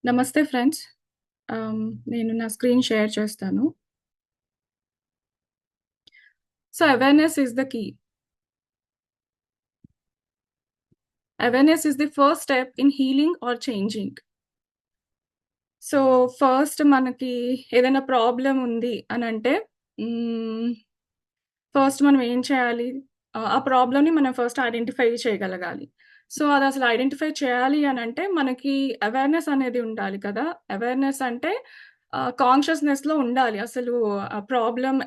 నమస్తే ఫ్రెండ్స్. నేను నా స్క్రీన్ షేర్ చేస్తాను. So, awareness is the key. Awareness is the first step in healing or changing. So, first మనకి ఏదైనా problem ఉంది అనంటే హ్మ్. ఫస్ట్ మనం ఏం చేయాలి? ఆ ప్రాబ్లమ్‌ని మనం ఫస్ట్ ఐడెంటిఫై చేయగలగాలి. సో, అదసలు ఐడెంటిఫై చేయాలి అనంటే మనకి అవేర్‌నెస్ అనేది ఉండాలి కదా! అవేర్‌నెస్ అంటే కాన్షియస్‌నెస్‌లో ఉండాలి. అసలు ఆ ప్రాబ్లమ్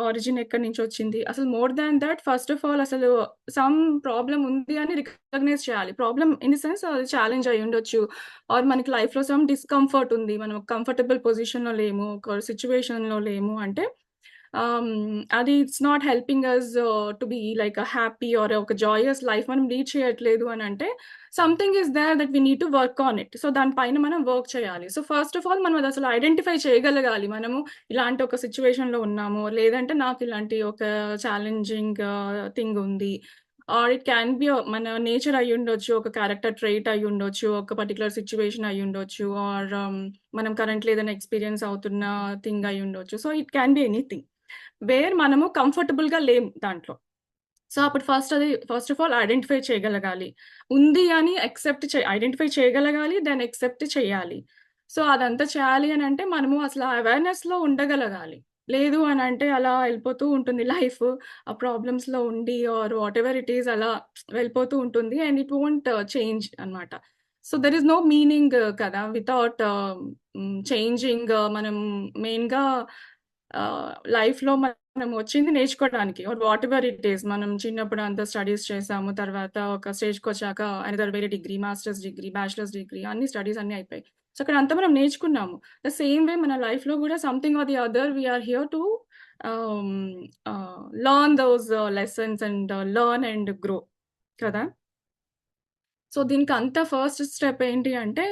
ఒరిజిన్ ఎక్కడి నుంచొచ్చింది? అసలు more than thought first of all అసలు సమ్ ప్రాబ్లమ్ ఉంది అని రికగ్నైజ్ చేయాలి. ప్రాబ్లమ్ ఇన్ ది సెన్స్ అది ఛాలెంజ్ అయ్యుండొచ్చు. ఆర్ మనకి లైఫ్‌లో సమ్ డిస్కంఫర్ట్ ఉంది. మనం కంఫర్టబుల్ పొజిషన్‌లో లేము. ఒక సిట్యుయేషన్‌లో లేము అంటే అది it's not helping us to be like happy or ఒక జాయస్ లైఫ్ మనం లీడ్ చేయట్లేదు అనంటే something is there that we need to work on it. So, దాని పైన మనం వర్క్ చేయాలి. సో, ఫస్ట్ ఆఫ్ ఆల్ మనం అదసలు ఐడెంటిఫై చేయగలగాలి. మనము ఇలాంటి ఒక సిట్యుయేషన్‌లో ఉన్నాము. లేదంటే నాకు ఇలాంటి ఒక ఛాలెంజింగ్ థింగ్ ఉంది. ఆర్ ఇట్ క్యాన్ బి మన నేచర్ అయ్యుండొచ్చు. ఒక క్యారెక్టర్ ట్రైట్ అయ్యుండొచ్చు. ఒక పర్టిక్యులర్ సిట్యుయేషన్ అయ్యుండొచ్చు. ఆర్ మనం కరెంట్‌లీ ఏదైనా ఎక్స్‌పీరియన్స్ అవుతున్న థింగ్ అయ్యుండొచ్చు. So, it can be anything. Where మనము కంఫర్టబుల్‌గా లేము దాంట్లో. సో, అప్పుడు ఫస్ట్ ఆఫ్ ఆల్ ఐడెంటిఫై చేయగలగాలి. ఉంది అని ఐడెంటిఫై చేయగలగాలి. దాన్ని యాక్సెప్ట్ చేయాలి. సో, అదంతా చేయాలి అనంటే మనము అసలు ఆ అవేర్‌నెస్‌లో ఉండగలగాలి. లేదు అనంటే అలా ఎళ్ళిపోతూ ఉంటుంది లైఫు. ఆ ప్రాబ్లమ్స్‌లో ఉండి ఆర్ వాటెవర్ ఇట్ ఈస్ అలా వెళ్ళిపోతూ ఉంటుంది. అండ్ ఇట్ వోంట్ చేంజ్ అనమాట. So, there is no meaning కదా! వితౌట్ చేంజింగ్ మనం మెయిన్‌గా లైఫ్‌లో మనం వచ్చింది నేర్చుకోవడానికి. Or whatever it is. మనం చిన్నప్పుడు అంతా స్టడీస్ చేసాము. తర్వాత ఒక స్టేజ్‌కొచ్చాక అనదర్ వేరే degree, master's degree, bachelor's degree అన్ని స్టడీస్ అన్నీ అయిపోయాయి. సో, అక్కడంతా మనం నేర్చుకున్నాము. ద సేమ్ వే మన లైఫ్‌లో గూడా something or the other we are here to uh, learn those lessons and learn and grow కదా! సో, దీనికంతా ఫస్ట్ స్టెప్ ఏంటి అంటే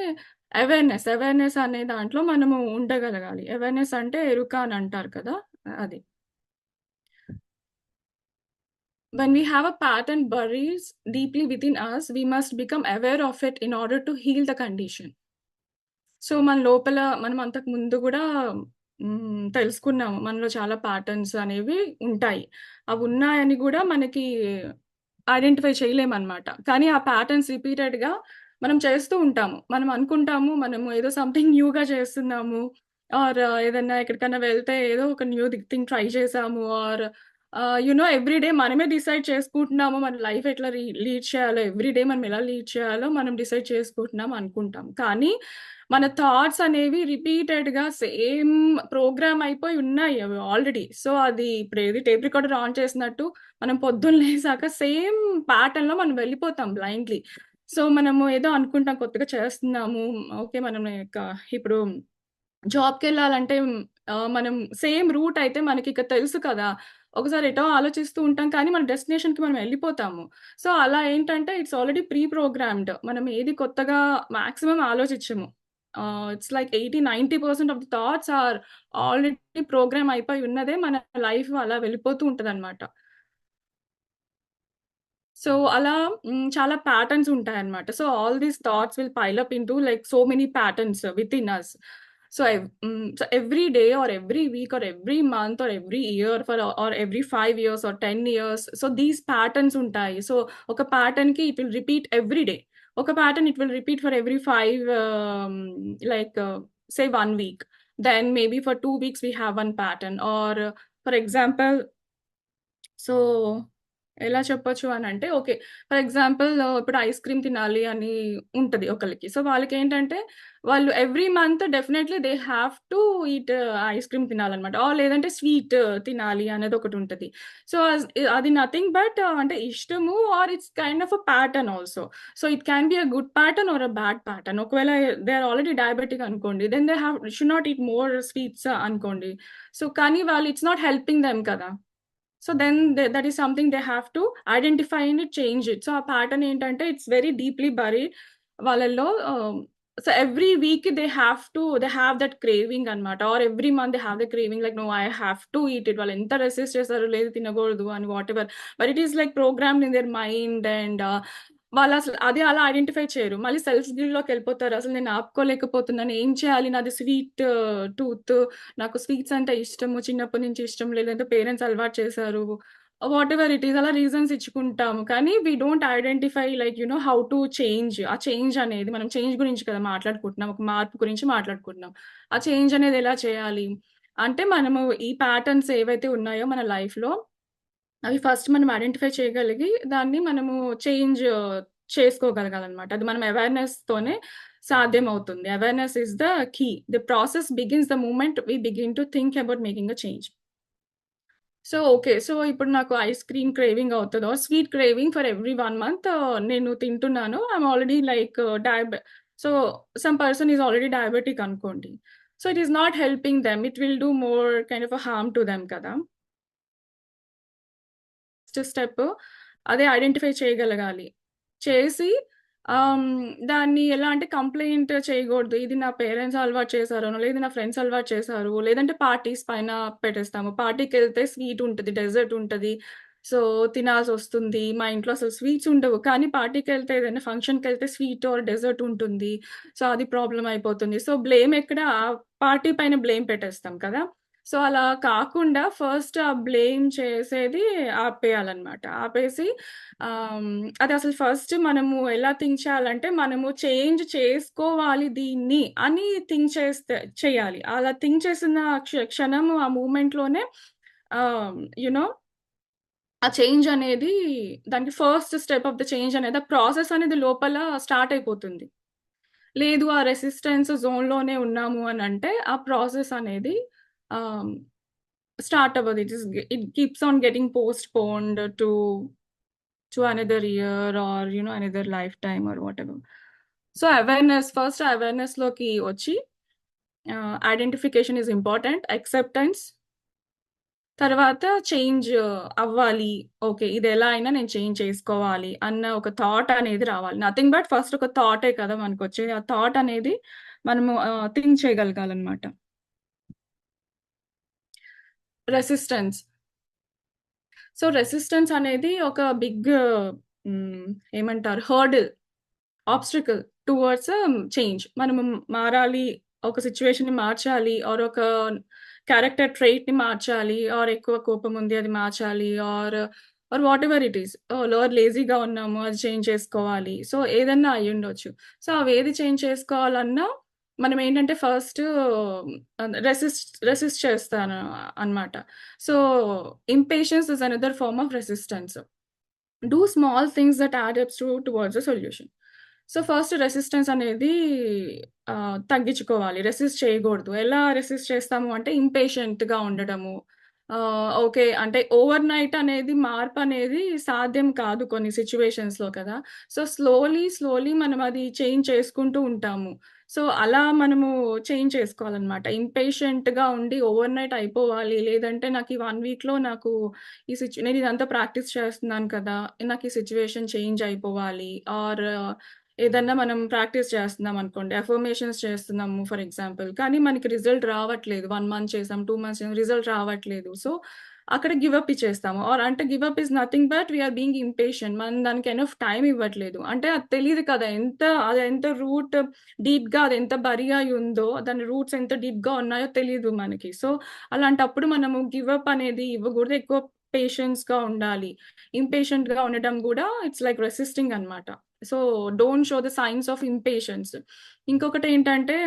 అవేర్‌నెస్. అవేర్‌నెస్ అనే దాంట్లో మనము ఉండగలగాలి. అవేర్‌నెస్ అంటే ఎరుక అని అంటారు కదా! అది. When we have a pattern buries deeply within us, we must become aware of it in order to heal the condition. So, మన లోపల మనం అంతకు ముందు గూడా తెలుసుకున్నాము. మనలో చాలా ప్యాటర్న్స్ అనేవి ఉంటాయి. అవున్నాయని గూడా మనకి ఐడెంటిఫై చేయలేమనమాట. కానీ ఆ ప్యాటర్న్స్ రిపీటెడ్‌గా మనం చేస్తూ ఉంటాము. మనం అనుకుంటాము మనము ఏదో సంథింగ్ న్యూగా చేస్తున్నాము. ఆర్ ఏదన్నా ఎక్కడికన్నా వెళ్తే ఏదో ఒక న్యూ థింగ్ ట్రై చేసాము. ఆర్ ఎవ్రీ డే మనమే డిసైడ్ చేసుకుంటున్నాము. మన లైఫ్ ఎట్లా లీడ్ చేయాలో ఎవ్రీ డే మనం ఎలా లీడ్ చేయాలో మనం డిసైడ్ చేసుకుంటున్నాం అనుకుంటాం. కానీ మన థాట్స్ అనేవి రిపీటెడ్‌గా సేమ్ ప్రోగ్రామ్ అయిపోయి ఉన్నాయి అవి ఆల్రెడీ. సో, అది ఇప్పుడేది టేప్ రికార్డర్ ఆన్ చేసినట్టు మనం పొద్దున్న లేసాక సేమ్ ప్యాటర్న్‌లో మనం వెళ్ళిపోతాం బ్లైండ్‌లీ. సో, మనము ఏదో అనుకుంటాం కొత్తగా చేస్తున్నాము. ఓకే. మనం ఇప్పుడు జాబ్‌కెళ్ళాలంటే మనం సేమ్ రూట్ అయితే మనకిక తెలుసు కదా! ఒకసారి ఎటో ఆలోచిస్తూ ఉంటాం కానీ మన డెస్టినేషన్‌కి మనం ఎళ్ళిపోతాము. సో, అలా ఏంటంటే ఇట్స్ ఆల్రెడీ ప్రీ ప్రోగ్రామ్డ్. మనం ఏది కొత్తగా మాక్సిమం ఆలోచించము. It's like 80, 90% of the thoughts are already program అయిపోయి ఉన్నదే మన లైఫ్ అలా వెళ్ళిపోతూ ఉంటదనమాట. సో, అలా చాలా ప్యాటర్న్స్ ఉంటాయన్నమాట. So, all these thoughts will pile up into like so many patterns within us. So, every day or every week or every month or every year or every 5 years or 10 years so, these patterns ఉంటాయి. So, ఒక ప్యాటర్న్‌కి it will repeat every day. ఒక pattern it will repeat for every 5 like say 1 week. Then maybe for 2 weeks we have 1 pattern are for example so, ఎలా చెప్పొచ్చు అనంటే, okay. For example ఇప్పుడు ice cream తినాలి అని ఉంటది ఒకళ్ళకి. సో, వాళ్ళకేంటంటే, వాళ్ళు every month definitely they have to eat ice cream తినాలనమాట. ఆర్ లేదంటే స్వీట్ తినాలి అనేదొకటుంటది. సో, అది నథింగ్ బట్ అంటే ఇష్టము or it's kind of a pattern also. So, it can be a good pattern or a bad pattern. ఒకవేళ they are already diabetic అనుకోండి. Then they should not eat more sweets అనుకోండి. So, కానీ వాళ్ళు it's not helping them కదా! So, then that is something they have to identify and change it. So, ఆ pattern ఏంటంటే it's very deeply buried వాళ్ళలో so, every week they have that craving అన్నమాట. Or every month they have the craving like no I have to eat it. వాళ్ళు ఎంత resist చేస్తారు లేదు తినకూడదు అని whatever. But it is like programmed in their mind and వాళ్ళసలు అది అలా identify చేయరు. మళ్ళీ సెల్ఫ్ గిల్ట్‌లోకెళ్ళిపోతారు. అసలు నేను ఆపుకోలేకపోతున్నాను. ఏం చేయాలి? నాది స్వీట్ టూత్. నాకు స్వీట్స్ అంటే ఇష్టము. చిన్నప్పటి నుంచి ఇష్టం. లేదంటే పేరెంట్స్ అలవాటు చేశారు. వాటెవర్ ఇట్ ఈస్ అలా రీజన్స్ ఇచ్చుకుంటాము. కానీ we don't identify like how to change. ఆ చేంజ్ అనేది మనం చేంజ్ గురించి కదా మాట్లాడుకుంటున్నాం. ఒక మార్పు గురించి మాట్లాడుకుంటున్నాం. ఆ చేంజ్ అనేది ఎలా చేయాలి? అంటే మనము ఈ ప్యాటర్న్స్ ఏవైతే ఉన్నాయో మన లైఫ్‌లో అవి ఫస్ట్ మనం ఐడెంటిఫై చేయగలిగి, దాన్ని మనము చేంజ్ చేసుకోగలగాలనమాట. అది మనం అవేర్‌నెస్‌తోనే సాధ్యమవుతుంది. Awareness is the key. The process begins the moment we begin to think about making a change. So, okay. So, ఇప్పుడు నాకు ఐస్ క్రీమ్ క్రేవింగ్ అవుతదో, sweet craving for every 1 month నేను తింటున్నాను. I'm already like so, some person is already diabetic అనుకోండి. So, it is not helping them. It will do more kind of harm to them కదా! First step అదే identify చేయగలగాలి. చేసి దాన్ని ఎలా అంటే కంప్లెయింట్ చేయగూడదు. ఇది నా పేరెంట్స్ అలవాటు చేశారనో, లేదు నా ఫ్రెండ్స్ అలవాటు చేశారు. లేదంటే పార్టీస్ పైన పెట్టేస్తాము. పార్టీకెళ్తే స్వీట్ ఉంటది, డెజర్ట్ ఉంటది. సో, తినాల్సొస్తుంది. మా ఇంట్లో అసలు స్వీట్స్ ఉండవు. కానీ పార్టీకెళ్తే ఏదైనా ఫంక్షన్‌కెళ్తే స్వీట్ ఆర్ డెజర్ట్ ఉంటుంది. సో, అది ప్రాబ్లమ్ అయిపోతుంది. సో, బ్లేమ్ ఎక్కడ పార్టీ పైన బ్లేమ్ పెట్టేస్తాం కదా! సో, అలా కాకుండా ఫస్ట్ ఆ బ్లేమ్ చేసేది ఆపేయాలనమాట. ఆపేసి అదసలు ఫస్ట్ మనము ఎలా థింక్ చేయాలంటే, మనము చేంజ్ చేసుకోవాలి దీన్ని అని థింక్ చేయాలి. అలా థింక్ చేసిన క్షణము ఆ మూమెంట్‌లోనే ఆహ్, యూ నో ఆ చేంజ్ అనేది దానికి first step of the change అనేది ఆ ప్రాసెస్ అనేది లోపల స్టార్ట్ అయిపోతుంది. లేదు ఆ రెసిస్టెన్స్ జోన్‌లోనే ఉన్నాము అనంటే, ఆ ప్రాసెస్ అనేది ఆహ్ స్టార్ట్ అవ్వదు. It keeps on getting postponed to another year or another lifetime or whatever. So, first అవేర్‌నెస్‌లోకి వచ్చి ఐడెంటిఫికేషన్ ఈస్ ఇంపార్టెంట్. యాక్సెప్టెన్స్ తర్వాత చేంజ్ అవ్వాలి. ఓకే. ఇదెలా అయినా నేను చేంజ్ చేసుకోవాలి అన్న ఒక థాట్ అనేది రావాలి. నథింగ్ బట్ ఫస్ట్ ఒక థాటే కదా మనకొచ్చేది. ఆ థాట్ అనేది మనము థింక్ చేయగలగాలనమాట. రెసిస్టెన్స్. సో, రెసిస్టెన్స్ అనేది ఒక బిగ్ హ్మ్. ఏమంటారు హర్డిల్, ఆబ్‌స్ట్రికల్ టువర్డ్స్ చేంజ్. మనము మారాలి, ఒక సిట్యుయేషన్‌ని మార్చాలి ఆర్ ఒక క్యారెక్టర్ ట్రైట్‌ని మార్చాలి ఆర్ ఎక్కువ కోపం ఉంది అది మార్చాలి or whatever it is. Or లేజీగా ఉన్నాము అది చేంజ్ చేసుకోవాలి. సో, ఏదన్నా అయ్యుండొచ్చు. సో, అవేది చేంజ్ చేసుకోవాలన్నా మనమేంటంటే ఫస్ట్ రెసిస్ట్ చేస్తాను అన్నమాట. So, impatience is another form of resistance. Do small things that add ups towards a solution. So, first resistance అనేది తగ్గించుకోవాలి. రెసిస్ట్ చేయగూడదు. ఎలా రెసిస్ట్ చేస్తాము అంటే ఇంపేషెంట్‌గా ఉండడము. ఓకే. అంటే ఓవర్‌నైట్ అనేది మార్పనేది సాధ్యం కాదు కొన్ని సిట్యుయేషన్స్‌లో కదా! సో, స్లోలీ మనం అది చేంజ్ చేసుకుంటూ ఉంటాము. సో, అలా మనము చేంజ్ చేసుకోవాలనమాట. ఇంపేషెంట్‌గా ఉండి ఓవర్‌నైట్ అయిపోవాలి. లేదంటే నాకు ఈ 1 వీక్‌లో నాకు నేను ఇదంతా ప్రాక్టీస్ చేస్తున్నాను కదా! నాకు ఈ సిట్యుయేషన్ చేంజ్ అయిపోవాలి. ఏదన్నా మనం ప్రాక్టీస్ చేస్తున్నామనుకోండి. అఫర్మేషన్స్ చేస్తున్నాము ఫర్ ఎగ్జాంపుల్. కానీ మనకి రిజల్ట్ రావట్లేదు. 1 మంత్ చేసాం, 2 మంత్స్ చేసాం రిజల్ట్ రావట్లేదు. సో, అక్కడ గివ్ అప్ ఇచ్చేస్తాము. అంటే give up is nothing but we are being impatient. మనం దానికి ఎనఫ్ టైమ్ ఇవ్వట్లేదు. అంటే అది తెలీదు కదా! అదెంత డీప్‌గా అదెంత బరిగా ఉందో, దాని రూట్స్ ఎంత డీప్‌గా ఉన్నాయో తెలీదు మనకి. సో, అలాంటప్పుడు మనము గివ్ అప్ అనేది ఇవ్వకూడదు. ఎక్కువ పేషెన్స్‌గా ఉండాలి. ఇంపేషెంట్‌గా ఉండటం గూడా ఇట్స్ లైక్ రెసిస్టింగ్ అన్నమాట. So, don't show the signs of impatience. ఇంకొకటేంటంటే,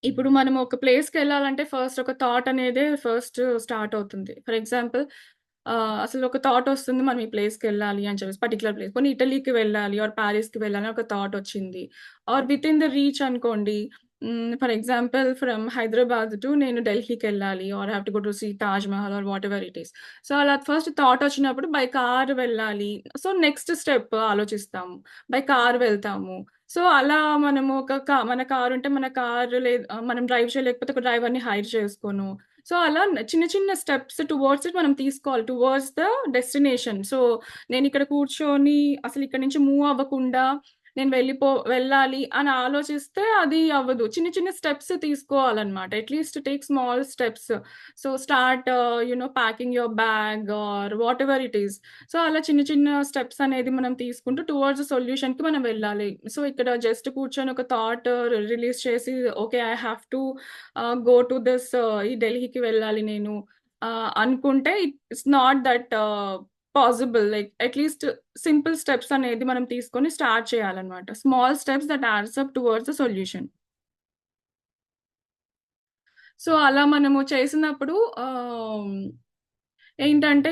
ఇప్పుడు మనం ఒక ప్లేస్‌కెళ్ళాలంటే ఫస్ట్ ఒక థాట్ అనేదే ఫస్ట్ స్టార్ట్ అవుతుంది. ఫర్ ఎగ్జాంపుల్ అసలు ఒక థాట్ ఒస్తుంది మనం ఈ ప్లేస్‌కెళ్ళాలి అని చెప్పేసి పర్టిక్యులర్ ప్లేస్. పోనీ ఇటలీకి వెళ్ళాలి ఆర్ పారిస్‌కి వెళ్ళాలి అని ఒక థాట్ ఒచ్చింది. ఆర్ వితిన్ ద రీచ్ అనుకోండి. For example from Hyderabad to నేను ఢిల్లీకెళ్ళాలి or have to go to see Taj Mahal or whatever it is. So, అలా ఫస్ట్ థాట్ ఒచ్చినప్పుడు బై కార్ వెళ్ళాలి. సో, నెక్స్ట్ స్టెప్ ఆలోచిస్తాము. బై కార్ వెళ్తాము. సో, అలా మనము మన కారుంటే మన కారు మనం డ్రైవ్ చేయలేకపోతే ఒక డ్రైవర్‌ని హైర్ చేసుకోను. సో, అలా చిన్న చిన్న స్టెప్స్ టువర్డ్స్ ఇట్ మనం తీసుకోవాలి. Towards the destination. సో, నేనిక్కడ కూర్చొని అసలిక్కడి నుంచి మూవ్ అవ్వకుండా నేను వెళ్ళాలి అని ఆలోచిస్తే అది అవ్వదు. చిన్న చిన్న స్టెప్స్ తీసుకోవాలన్నమాట. At least take small steps. So start packing your bag are whatever it is. So అలా చిన్న చిన్న స్టెప్స్ అనేది మనం తీసుకుంటూ టువర్డ్స్ సొల్యూషన్‌కి మనం వెళ్ళాలి. సో ఇక్కడ జస్ట్ కూర్చొని ఒక థాట్ రిలీజ్ చేసి okay. I have to go to this ఈ ఢిల్లీకి వెళ్ళాలి నేను అనుకుంటే it's not that possible. Like at least simple steps అనేది మనం తీసుకొని స్టార్ట్ చేయాలన్నమాట. Small steps that adds up towards the solution. So అలా మనము చేసినప్పుడు ఏంటంటే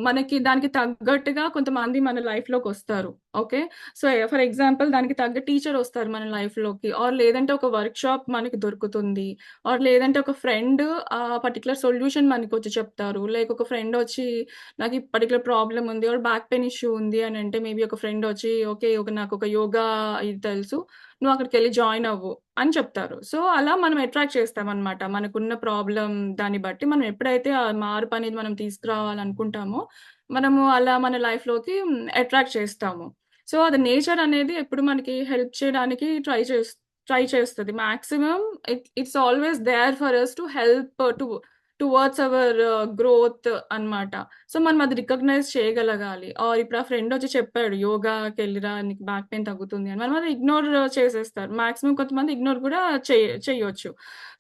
మనకి దానికి తగ్గట్టుగా కొంతమంది మన లైఫ్‌లోకొస్తారు. ఓకే. సో, ఫర్ ఎగ్జాంపుల్ దానికి తగ్గ టీచరొస్తారు మన లైఫ్‌లోకి. ఆర్ లేదంటే ఒక వర్క్‌షాప్ మనకి దొరుకుతుంది. ఆర్ లేదంటే ఒక ఫ్రెండ్ పర్టిక్యులర్ సొల్యూషన్ మనకొచ్చి చెప్తారు. లైక్ ఒక ఫ్రెండొచ్చి నాకు ఈ పర్టిక్యులర్ ప్రాబ్లమ్ ఉంది ఆర్ బ్యాక్ పెయిన్ ఇష్యూ ఉంది అనంటే మేబీ ఒక ఫ్రెండొచ్చి ఓకే. నాకొక యోగా ఇది తెలుసు. నువ్వు అక్కడికెళ్లి జాయిన్ అవ్వు అని చెప్తారు. సో, అలా మనం అట్రాక్ట్ చేస్తామనమాట. మనకున్న ప్రాబ్లమ్ దాన్ని బట్టి మనం ఎప్పుడైతే ఆ మార్పనేది మనం తీసుకురావాలనుకుంటామో, మనము అలా మన లైఫ్‌లోకి అట్రాక్ట్ చేస్తాము. సో, అది నేచర్ అనేది ఎప్పుడు మనకి హెల్ప్ చేయడానికి ట్రై చేస్తది. Maximum it's always there for us to help towards our growth అన్నమాట. సో, మనం అది రికగ్నైజ్ చేయగలగాలి. ఆర్ ఇప్పుడు ఆ ఫ్రెండొచ్చి చెప్పాడు యోగాకెళ్ళిరా నీకు బ్యాక్ పెయిన్ తగ్గుతుంది అని. మనం అది ఇగ్నోర్ చేసేస్తారు. మాక్సిమం కొంతమంది ఇగ్నోర్ కూడా చెయ్యొచ్చు.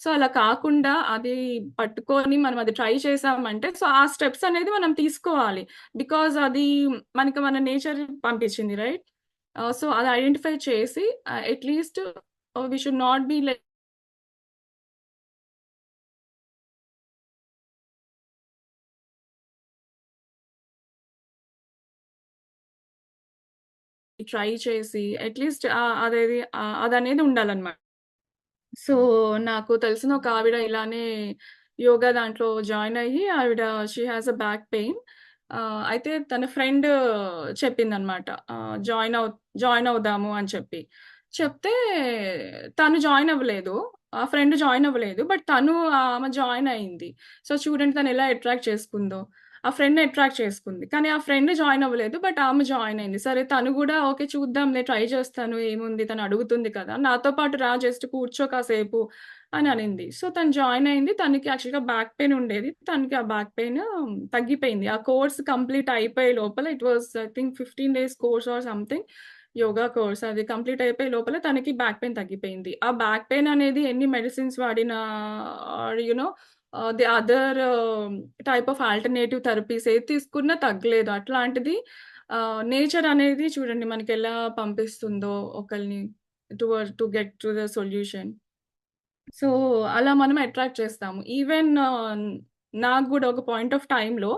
సో, అలా కాకుండా అది పట్టుకొని మనం అది ట్రై చేశామంటే సో, ఆ స్టెప్స్ అనేది మనం తీసుకోవాలి. బికాజ్ అది మనకి మన నేచర్ పంపించింది రైట్? సో, అది ఐడెంటిఫై చేసి at least we should not be like try చేసి అట్‌లీస్ట్ అదనేది ఉండాలన్నమాట. సో, నాకు తెలిసిన ఒక ఆవిడ ఇలానే యోగా దాంట్లో జాయిన్ అయ్యి ఆవిడ she has a back pain. అయితే తన ఫ్రెండ్ చెప్పిందనమాట. జాయిన్ అవుదాము అని చెప్పి. చెప్తే తను జాయిన్ అవ్వలేదు. ఆ ఫ్రెండ్ జాయిన్ అవ్వలేదు. బట్ ఆమె జాయిన్ అయింది. సో, చూడండి తనెలా అట్రాక్ట్ చేసుకుందో. ఆ ఫ్రెండ్‌ని అట్రాక్ట్ చేసుకుంది. కానీ ఆ ఫ్రెండ్ జాయిన్ అవ్వలేదు. బట్ ఆమె జాయిన్ అయింది. సరే తను గూడా ఓకే చూద్దాంలే ట్రై చేస్తాను ఏముంది తను అడుగుతుంది కదా! నాతో పాటు రా జస్ట్ కూర్చో కాసేపు అని అనింది. సో, తను జాయిన్ అయింది. తనకి యాక్చువల్‌గా బ్యాక్ పెయిన్ ఉండేది. తనకి ఆ బ్యాక్ పెయిన్ తగ్గిపోయింది. ఆ కోర్స్ కంప్లీట్ అయిపోయే లోపల it was I think 15 days course or something yoga course. అది కంప్లీట్ అయిపోయే లోపల తనకి బ్యాక్ పెయిన్ తగ్గిపోయింది. ఆ బ్యాక్ పెయిన్ అనేది ఎన్ని మెడిసిన్స్ వాడినా or the other type of alternative therapies ఏది తీసుకున్నా తగ్గలేదు. అట్లాంటిది నేచర్ అనేది చూడండి మనకెలా పంపిస్తుందో ఒకళ్ళని to get to the solution. So, అలా మనం అట్రాక్ట్ చేస్తాము. ఈవెన్ నాకు గూడా ఒక పాయింట్ ఆఫ్ టైమ్‌లో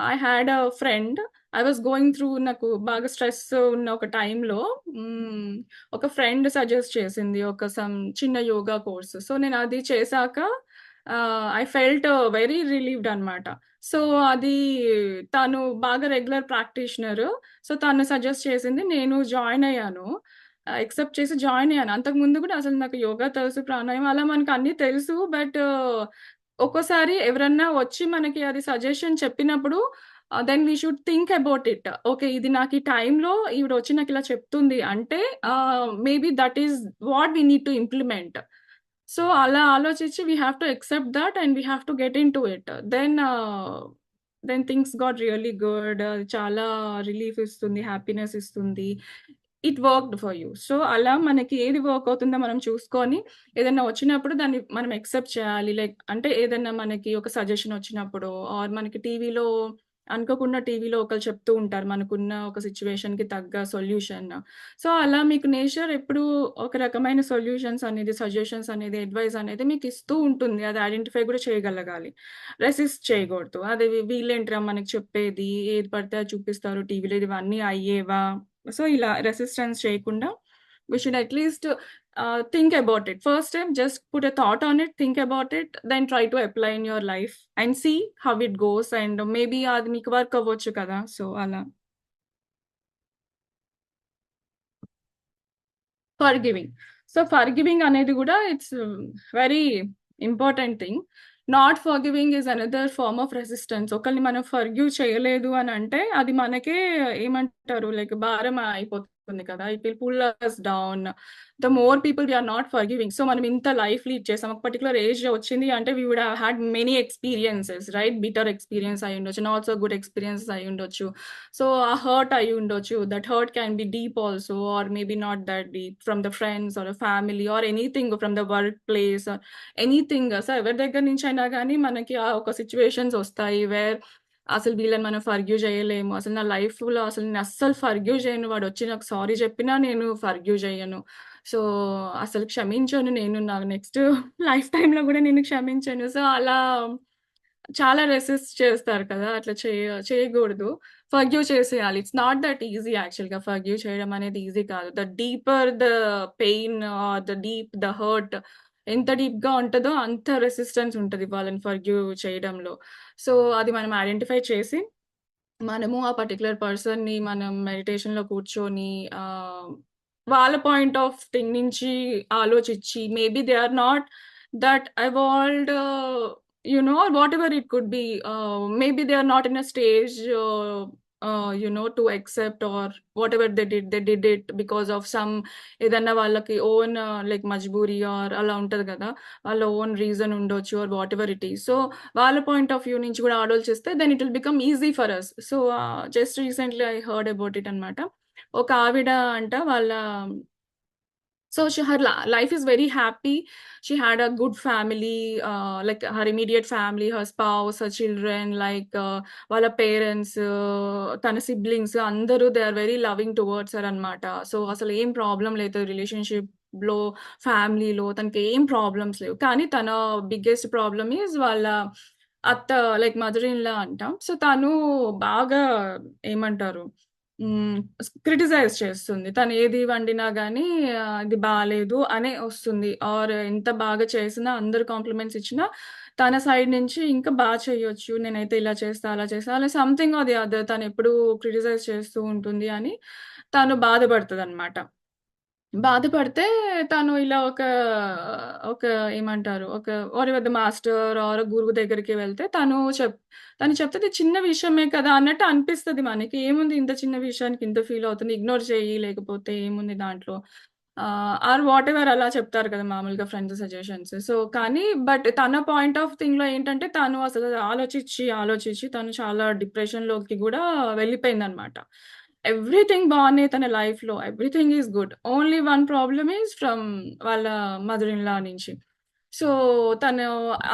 I had a friend. I was going through నాకు బాగా స్ట్రెస్ ఉన్న ఒక టైమ్‌లో హ్మ్. ఒక ఫ్రెండ్ సజెస్ట్ చేసింది. చిన్న యోగా కోర్స్. సో, నేను అది చేశాక ఐ ఫెల్ట్ వెరీ రిలీవ్డ్ అన్నమాట. సో, అది తను బాగా రెగ్యులర్ ప్రాక్టీషనర్. సో, తను సజెస్ట్ చేసింది. నేను జాయిన్ అయ్యాను. యాక్సెప్ట్ చేసి జాయిన్ అయ్యాను. అంతకుముందు కూడా అసలు నాకు యోగా తెలుసు, ప్రాణాయామం అలా మనకు అన్నీ తెలుసు. బట్ ఒక్కోసారి ఎవరన్నా వచ్చి మనకి అది సజెషన్ చెప్పినప్పుడు then we should think about it. Okay. ఇది నాకు ఈ టైమ్‌లో ఈవిడొచ్చి నాకిలా చెప్తుంది అంటే maybe that is what we need to implement. So, అలా ఆలోచించి we have to accept that and we have to get into it. Then things got really good. చాలా రిలీఫ్ ఇస్తుంది, హ్యాపీనెస్ ఇస్తుంది. It worked for you. So, అలా మనకి ఏది work అవుతుందో మనం చూసుకొని, ఏదన్నా వచ్చినప్పుడు దాన్ని మనం యాక్సెప్ట్ చేయాలి. లైక్ అంటే ఏదన్నా మనకి ఒక సజెషన్ వచ్చినప్పుడో, ఆర్ మనకి అనుకోకుండా టీవీలో ఒకళ్ళు చెప్తూ ఉంటారు. మనకున్న ఒక సిట్యుయేషన్‌కి తగ్గ సొల్యూషన్. సో, అలా మీకు నేచర్ ఎప్పుడూ ఒక రకమైన సజెషన్స్ అనేది, అడ్వైస్ అనేది మీకిస్తూ ఉంటుంది. అది ఐడెంటిఫై కూడా చేయగలగాలి. రెసిస్ట్ చేయకూడదు. అది వీళ్ళేంట్రా మనకి చెప్పేది, ఏది పడితే అది చూపిస్తారు టీవీలో ఇవన్నీ అయ్యేవా? సో, ఇలా రెసిస్టెన్స్ చేయకుండా we should at least think about it. First time just put a thought on it, think about it, then try to apply in your life and see how it goes and maybe అది మీకు work అవ్వచ్చు కదా! So, అలా. Forgiving. So, forgiving అనేది గూడా it's very important thing. Not forgiving is another form of resistance. ఒకళ్ళని మనం forgive చేయలేదు అనంటే అది మనకే ఏమంటారు లైక్ భారం అయిపోతుంది. చేస్తుంది కదా! It will pull us down. The more people we are not forgiving. So, మనం ఇంత లైఫ్ లీడ్ చేసాం. ఒక పర్టిక్యులర్ ఏజ్ వచ్చింది అంటే we would have had many experiences right? Bitter experience అయ్యుండొచ్చు. నాట్ సో గుడ్ ఎక్స్‌పీరియన్సెస్ అయ్యుండొచ్చు. సో, ఆ hurt అయ్యుండొచ్చు. That hurt can be deep also or maybe not that deep from the friends or family or anything from the workplace or anything. So, ఎవరి దగ్గర నుంచైనా గానీ మనకి ఒక situations వస్తాయి వేర్ అసలు వీళ్ళని మనం ఫర్‌గివ్ జేయలేము. అసలు నా లైఫ్‌లో అసలు నేను అస్సలు ఫర్‌గివ్ జేయను. వాడొచ్చి నాకు సారీ చెప్పినా నేను ఫర్‌గివ్ జేయను. సో, అసలు క్షమించను నేను. నా నెక్స్ట్ లైఫ్ టైమ్‌లో గూడా నేను క్షమించను. సో, అలా చాలా రెసిస్ట్ చేస్తారు కదా! అట్లా చేయగూడదు. ఫర్‌గివ్ చేసేయాలి. ఇట్స్ నాట్ దట్ ఈజీ యాక్చువల్‌గా ఫర్‌గివ్ చేయడం అనేది ఈజీ కాదు. The deeper the pain or the hurt ఎంత డీప్‌గా ఉంటదో అంత రెసిస్టెన్స్ ఉంటది వాళ్ళని ఫర్‌గివ్ చేయడంలో. సో, అది మనం ఐడెంటిఫై చేసి మనము ఆ పర్టిక్యులర్ పర్సన్‌ని మనం మెడిటేషన్‌లో కూర్చొని వాళ్ళ పాయింట్ ఆఫ్ థింగ్ నుంచి ఆలోచించి maybe they are not that evolved whatever it could be maybe they are not in a stage to accept or whatever they did it because of some ఏదన్నా వాళ్ళకి own like మజ్బూరీ are అలా ఉంటది గదా! వాళ్ళ own reason ఉండొచ్చు or whatever it is. So వాళ్ళ point of view నుంచి గూడా ఆలోచిస్తే then it will become easy for us. So, just recently I heard about it అన్నమాట. ఒక ఆవిడ అంట వాళ్ళ so her life is very happy. She had a good family, like her immediate family, her spouse, her children, like వాళ్ళ parents, తన siblings అందరూ they are very loving towards her అన్నమాట. సో, అసలు ఏం ప్రాబ్లమ్ లేదు రిలేషన్‌షిప్‌లో, ఫ్యామిలీలో తనకేం ప్రాబ్లమ్స్ లేవు. కానీ తన బిగ్గెస్ట్ ప్రాబ్లమ్ ఈస్ వాళ్ళ అత్త లైక్ మదర్ ఇన్ లా అంట. సో, తను బాగా ఏమంటారు హ్మ్. క్రిటిసైజ్ చేస్తుంది. తను ఏది వండినా గానీ ఇది బాలేదు అనే ఒస్తుంది. ఆర్ ఎంత బాగా చేసినా అందరూ కాంప్లిమెంట్స్ ఇచ్చినా తన సైడ్ నుంచి ఇంకా చేయొచ్చు. నేనైతే ఇలా చేస్తా, అలా చేస్తా అలా సంథింగ్ ఆర్ ది అదర్ తనెప్పుడూ క్రిటిసైజ్ చేస్తూ ఉంటుంది అని తను బాధపడతదనమాట. బాధపడితే తను ఇలా ఒక ఏమంటారు? వారెవర్ ద మాస్టర్ ఆర్ గురువు దగ్గరికి వెళ్తే తను చెప్తది చిన్న విషయమే కదా! అన్నట్టు అనిపిస్తది మనకి. ఏముంది ఇంత చిన్న విషయానికి ఇంత ఫీల్ అవుతుంది. ఇగ్నోర్ చెయ్యి లేకపోతే ఏముంది దాంట్లో. ఆర్ వాటెవర్ అలా చెప్తారు కదా! మామూలుగా ఫ్రెండ్స్ సజెషన్స్. సో, కానీ బట్ తన పాయింట్ ఆఫ్ థింగ్‌లో ఏంటంటే తను అసలు ఆలోచించి తను చాలా డిప్రెషన్‌లోకి గూడా వెళ్ళిపోయిందనమాట. ఎవ్రీథింగ్ బానే తన లైఫ్‌లో. Everything is good. Only one problem is from వాళ్ళ మదర్ ఇన్ లా నుంచి. సో, తను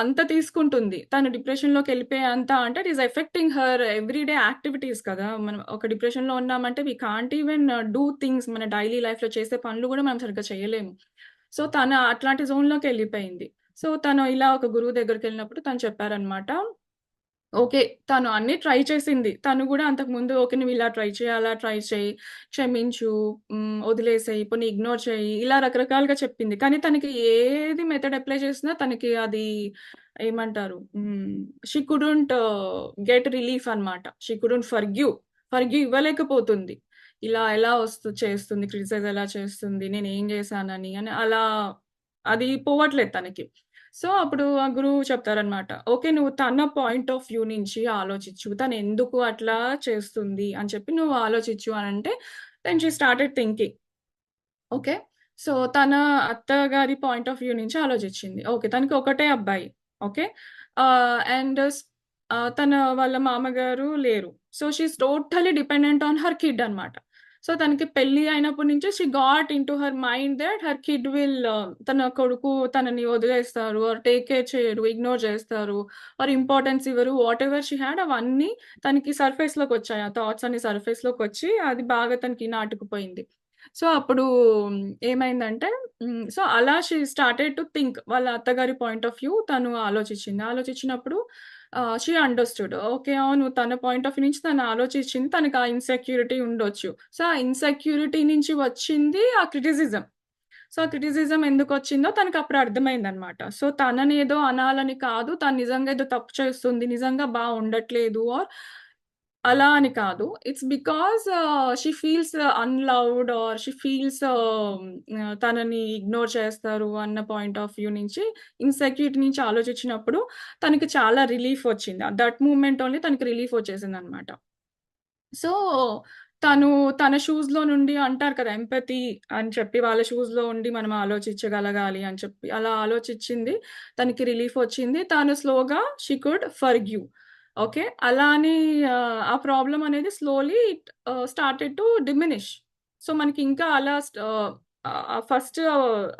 అంత తీసుకుంటుంది. తను డిప్రెషన్‌లోకెళ్ళిపోయేంత అంటే it is affecting her everyday activities కదా! మనం ఒక డిప్రెషన్‌లో ఉన్నామంటే we can't even do things మన డైలీ లైఫ్‌లో చేసే పనులు గూడా మనం సరిగ్గా చేయలేము. సో, తను అట్లాంటి జోన్‌లోకెళ్ళిపోయింది. సో, తను ఇలా ఒక గురువు దగ్గరికెళ్ళినప్పుడు తను చెప్పారనమాట. ఓకే. తను అన్నీ ట్రై చేసింది. తను గూడా అంతకుముందు ఓకే. నువ్విలా ట్రై చెయి, అలా ట్రై చెయి, క్షమించు, వదిలేసేయి, పోనీ ఇగ్నోర్ చెయ్యి, ఇలా రకరకాలుగా చెప్పింది. కానీ తనకి ఏది మెథడ్ అప్లై చేసినా తనకి అది ఏమంటారు? షీ కుడెంట్ గెట్ రిలీఫ్ అన్నమాట. షీ కుడెంట్ ఫర్‌గివ్ ఇవ్వలేకపోతుంది. ఇలా ఎలా చేస్తుంది, క్రిటిసైజ్ ఎలా చేస్తుంది, నేనేం చేశానని అని అలా అది పోవట్లేదు తనకి. సో, అప్పుడు ఆ గురువు చెప్తారనమాట. ఓకే. నువ్వు తన పాయింట్ ఆఫ్ వ్యూ నుంచి ఆలోచించు. తనెందుకు అట్లా చేస్తుంది అని చెప్పి నువ్వు ఆలోచించు అనంటే, then she started thinking. Okay. So, తన అత్తగారి పాయింట్ ఆఫ్ వ్యూ నుంచి ఆలోచించింది. ఓకే. తనకి ఒకటే అబ్బాయి. ఓకే. అండ్ తన వాళ్ళ మామగారు లేరు. So, she is totally dependent on her kid అన్నమాట. సో, తనకి పెళ్లి అయినప్పటి నుంచి she got into her mind that her kid will తన కొడుకు తనని వదిలేస్తారు ఆర్ టేక్ కేర్ చేయరు, ఇగ్నోర్ చేస్తారు ఆర్ ఇంపార్టెన్స్ ఇవ్వరు. వాటెవర్ షీ హాడ్ అవన్నీ తనకి సర్ఫేస్‌లోకొచ్చాయి. ఆ థాట్స్ అన్ని సర్ఫేస్‌లోకొచ్చి అది బాగా తనకి నాటుకుపోయింది. సో, అప్పుడు ఏమైందంటే సో, అలా షీ స్టార్టెడ్ టు థింక్. వాళ్ళ అత్తగారి పాయింట్ ఆఫ్ వ్యూ తను ఆలోచించింది. ఆలోచించినప్పుడు షీ అండర్‌స్టూడ్. ఓకే. అవును. తన పాయింట్ ఆఫ్ వ్యూ నుంచి తను ఆలోచించింది. తనకు ఆ ఇన్‌సెక్యూరిటీ ఉండొచ్చు. సో, ఆ ఇన్‌సెక్యూరిటీ నుంచి వచ్చింది ఆ క్రిటిసిజం. సో, ఆ క్రిటిసిజం ఎందుకొచ్చిందో తనకప్పుడు అర్థమైందనమాట. సో, తననేదో అనాలని కాదు. తను నిజంగా ఏదో తప్పు చేస్తుంది. నిజంగా ఉండట్లేదు ఆర్ అలా అని కాదు. It's because she feels unloved or she feels తనని ఇగ్నోర్ చేస్తారు అన్న పాయింట్ ఆఫ్ వ్యూ నుంచి ఇన్‌సెక్యూరిటీ నుంచి ఆలోచించినప్పుడు తనకి చాలా రిలీఫ్ వచ్చింది. దట్ మూమెంట్ ఓన్లీ తనకి రిలీఫ్ వచ్చేసిందనమాట. సో, తను తన షూస్‌లో నుండి అంటారు కదా! ఎంపతి అని చెప్పి వాళ్ళ షూస్‌లో ఉండి మనం ఆలోచించగలగాలి అని చెప్పి. అలా ఆలోచించింది. తనకి రిలీఫ్ వచ్చింది. తను స్లోగా షీ కుడ్ ఫర్‌గివ్. ఓకే. అలా అని ఆ ప్రాబ్లమ్ అనేది slowly started to diminish. So, మనకి ఇంకా అలా ఫస్ట్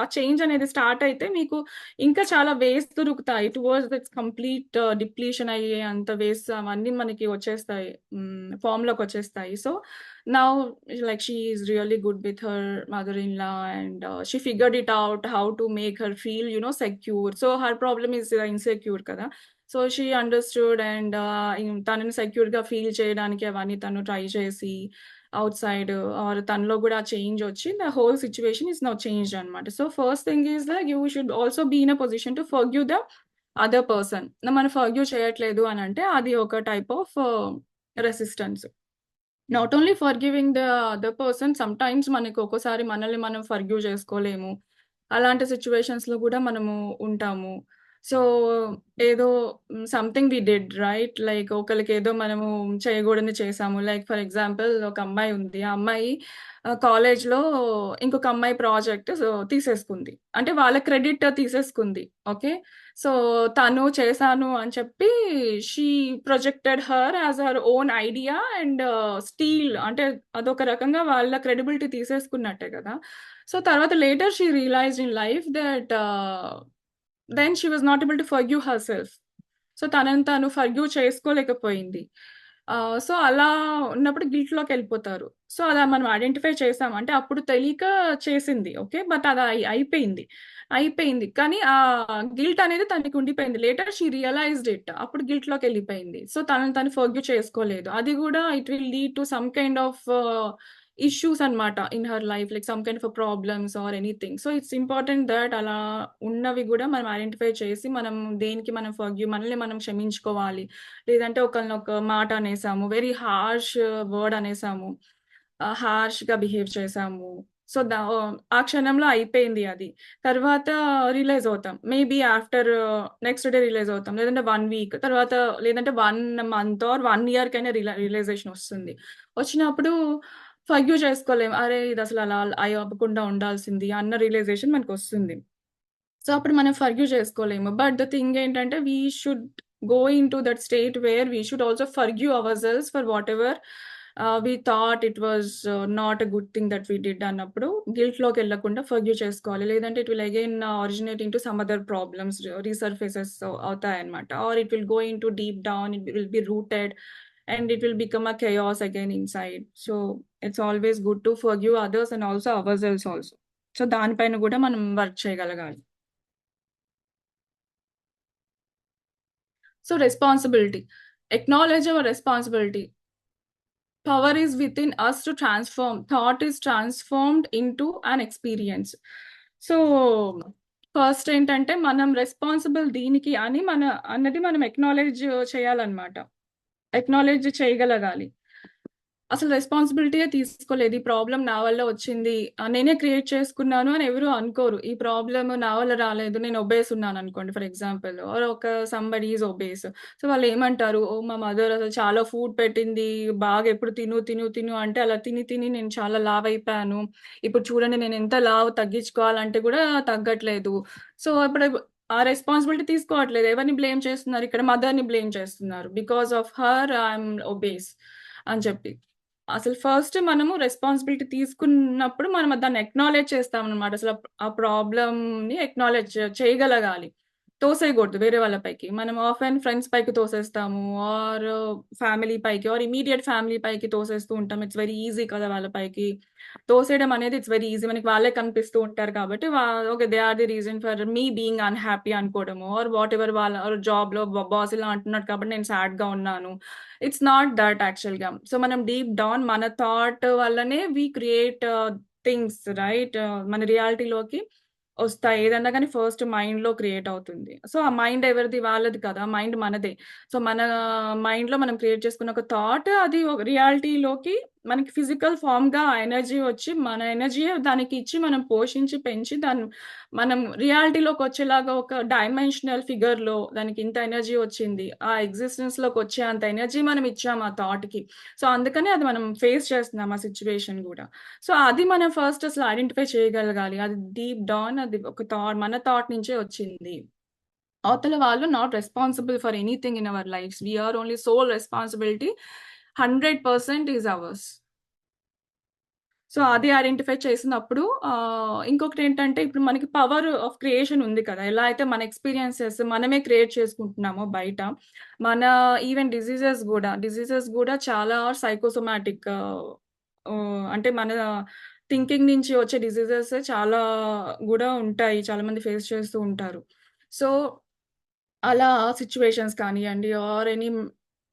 ఆ చేంజ్ అనేది స్టార్ట్ అయితే మీకు ఇంకా చాలా వేస్ దొరుకుతాయి. టువర్డ్స్ దిస్ కంప్లీట్ డిప్లీషన్ అయ్యే అంత వేస్ అవన్నీ మనకి వచ్చేస్తాయి. ఫార్మ్‌లోకొచ్చేస్తాయి. So, now like she is really good with her mother-in-law and she figured it out how to make her feel, you know, secure. So her problem is insecure కదా! So, she understood and తనని సెక్యూర్‌గా feel చేయడానికి అవన్నీ తను try చేసి outside are తనలో గూడా change ఒచ్చి the whole situation is now changed అన్నమాట. So, first thing is that you should also be in a position to forgive the other person. మనం ఫర్‌గివ్ చేయట్లేదు అనంటే అది ఒక type of resistance. Not only forgiving the other person sometimes మనకి ఒక్కోసారి మనల్ని మనం ఫర్‌గివ్ చేసుకోలేము. అలాంటి సిట్యుయేషన్స్‌లో గూడా మనము ఉంటాము. సో, ఏదో something we did right like ఒకళ్ళకేదో మనము చేయగూడనిది చేశాము. లైక్ ఫర్ ఎగ్జాంపుల్ ఒక అమ్మాయి ఉంది. ఆ అమ్మాయి కాలేజ్‌లో ఇంకొక అమ్మాయి ప్రాజెక్ట్ తీసేసుకుంది. అంటే వాళ్ళ క్రెడిట్ తీసేసుకుంది. ఓకే. సో, తను చేశాను అని చెప్పి she projected her as her own idea and అంటే అదొక రకంగా వాళ్ళ క్రెడిబిలిటీ తీసేసుకున్నట్టే గదా! సో, తర్వాత later she realised in life that then she was not able to forgive herself. So, తనని తను ఫర్‌గివ్ చేసుకోలేకపోయింది. సో, అలా ఉన్నప్పుడు గిల్ట్‌లోకెళ్ళిపోతారు. సో, అలా మనం ఐడెంటిఫై చేసాం. అంటే అప్పుడు తెలియక చేసింది. ఓకే. బట్ అది అయిపోయింది. అయిపోయింది. కానీ గిల్ట్ అనేది తనకి ఉండిపోయింది. Later she realised it. అప్పుడు గిల్ట్‌లోకెళ్ళిపోయింది. సో, తనని తను ఫర్‌గివ్ చేసుకోలేదు. అది గూడా it will lead to some kind of issues అన్నమాట in her life. Like some kind of problems or anything. So, it's important that అలా ఉన్నవి గూడా మనం ఐడెంటిఫై చేసి మనం దేనికి మనం మనల్ని మనం క్షమించుకోవాలి. లేదంటే ఒకళ్ళని ఒక మాట అనేసాము. వెరీ హార్ష్ వర్డ్ అనేసాము. హార్ష్‌గా బిహేవ్ చేశాము. సో, ఆ క్షణంలో అయిపోయింది అది. తర్వాత రియలైజ్ అవుతాం. Maybe after next day realise అవుతాం. లేదంటే 1 వీక్ తర్వాత లేదంటే 1 మంత్ ఆర్ 1 ఇయర్‌కైనా రియలైజేషన్ వస్తుంది. వచ్చినప్పుడు ఫర్‌గివ్ చేసుకోలేం. అరే! ఇదసలు అలా అవ్వకుండా ఉండాల్సింది అన్న రియలైజేషన్ మనకొస్తుంది. సో, అప్పుడు మనం ఫర్‌గివ్ చేసుకోలేము. బట్ ద థింగ్ ఏంటంటే we should go into that state where we should also forgive our for whatever we thought it was not a good thing that we did అన్నప్పుడు గిల్ట్‌లోకెళ్ళకుండా forgive చేసుకోవాలి. లేదంటే it will again originate into some other problems resurfaces అవుతాయన్నమాట. Or it will go into deep down it will be rooted and it will become a chaos again inside. So, it's always good to forgive others and also అవర్‌సెల్వ్స్ also. So, దానిపైన గూడా మనం work చేయగలగాలి. So responsibility. Acknowledge our responsibility. Power is within us to transform. Thought is transformed into an experience. So, first ఏంటంటే మనం responsible దీనికి అని అన్నది మనం అక్నాలెడ్జ్ చేయాలన్నమాట. అక్నాలెడ్జ్ చేయగలగాలి. అసలు రెస్పాన్సిబిలిటీయే తీసుకోలేదు. ఈ ప్రాబ్లమ్ నా వల్ల వచ్చింది. నేనే క్రియేట్ చేసుకున్నాను అని ఎవరు అనుకోరు. ఈ ప్రాబ్లమ్ నా వల్ల రాలేదు. నేను ఒబేస్ ఉన్నాననుకోండి for example or somebody is obese. So, వాళ్ళేమంటారు, ఓహ్! మా మదర్ అసలు చాలా ఫుడ్ పెట్టింది. బాగా ఎప్పుడు తిను, తిను, తిను అంటే అలా తిని, తిని నేను చాలా లావయిపోయాను. ఇప్పుడు చూడండి నేనెంత లావు తగ్గించుకోవాలంటే కూడా తగ్గట్లేదు. సో, ఇప్పుడు ఆ రెస్పాన్సిబిలిటీ తీసుకోవట్లేదు. ఎవరిని బ్లేమ్ చేస్తున్నారు ఇక్కడ? మదర్‌ని బ్లేమ్ చేస్తున్నారు. Because of her I'm obese అని చెప్పి. అసలు ఫస్ట్ మనము రెస్పాన్సిబిలిటీ తీసుకున్నప్పుడు మనం దాన్ని అక్నాలెడ్జ్ చేస్తామనమాట. అసలు ఆ ప్రాబ్లమ్‌ని అక్నాలెడ్జ్ చేయగలగాలి. తోసేయగూడదు వేరే వాళ్ళ పైకి. మనం ఆఫెన్ ఫ్రెండ్స్ పైకి తోసేస్తాము. ఆర్ ఫ్యామిలీ పైకి ఆర్ ఇమ్మీడియేట్ ఫ్యామిలీ పైకి తోసేస్తూ ఉంటాం. ఇట్స్ వెరీ ఈజీ కదా! వాళ్ళ పైకి. తోసేయడం అనేది ఇట్స్ వెరీ ఈజీ. మనకి వాళ్ళే కనిపిస్తూ ఉంటారు కాబట్టి okay. They are the reason for me being unhappy అనుకోవడము ఆర్ వాటెవర్ వాళ్ళ జాబ్‌లో బాస్ ఇలా అంటున్నాడు కాబట్టి నేను సాడ్‌గా ఉన్నాను. ఇట్స్ నాట్ దట్ యాక్చువల్‌గా. సో, మనం డీప్ డౌన్ మన థాట్ వల్లనే వి క్రియేట్ థింగ్స్ రైట్? మన రియాలిటీలోకి ఒస్తాయి. ఏదన్నా గాని ఫస్ట్ మైండ్‌లో క్రియేట్ అవుతుంది. సో, ఆ మైండ్ ఎవరిది? వాళ్ళది కదా! మైండ్ మనదే. సో, మన మైండ్‌లో మనం క్రియేట్ చేసుకున్న ఒక థాట్ అది రియాలిటీలోకి మనకి ఫిజికల్ ఫార్మ్‌గా ఆ ఎనర్జీ వచ్చి, మన ఎనర్జీయే దానికి ఇచ్చి, మనం పోషించి, పెంచి మనం రియాలిటీలోకొచ్చేలాగా ఒక డైమెన్షనల్ ఫిగర్‌లో దానికి ఇంత ఎనర్జీ వచ్చింది. ఆ ఎగ్జిస్టెన్స్‌లోకొచ్చే అంత ఎనర్జీ మనం ఇచ్చాం ఆ థాట్‌కి. సో, అందుకనే అది మనం ఫేస్ చేస్తున్నాం ఆ సిట్యుయేషన్ గూడా. సో, అది మనం ఫస్ట్ అసలు ఐడెంటిఫై చేయగలగాలి. అది డీప్ డౌన్ అది ఒక మన థాట్ నుంచే వచ్చింది. అవతల వాళ్ళు not responsible for anything in our lives. We are only sole responsibility 100% is ours. So, అది ఐడెంటిఫై చేసినప్పుడు ఇంకొకటేంటంటే ఇప్పుడు మనకి పవర్ ఆఫ్ క్రియేషన్ ఉంది కదా! ఎలా అయితే మన ఎక్స్‌పీరియన్సెస్ మనమే క్రియేట్ చేసుకుంటున్నామో బయట, మన ఈవెన్ డిసీజెస్ గూడా చాలా సైకోసోమాటిక్ అంటే మన థింకింగ్ నుంచి వచ్చే డిసీజెస్ చాలా గూడా ఉంటాయి. చాలా మంది ఫేస్ చేస్తూ ఉంటారు. సో అలా సిట్యుయేషన్స్ కానియ్యండి or any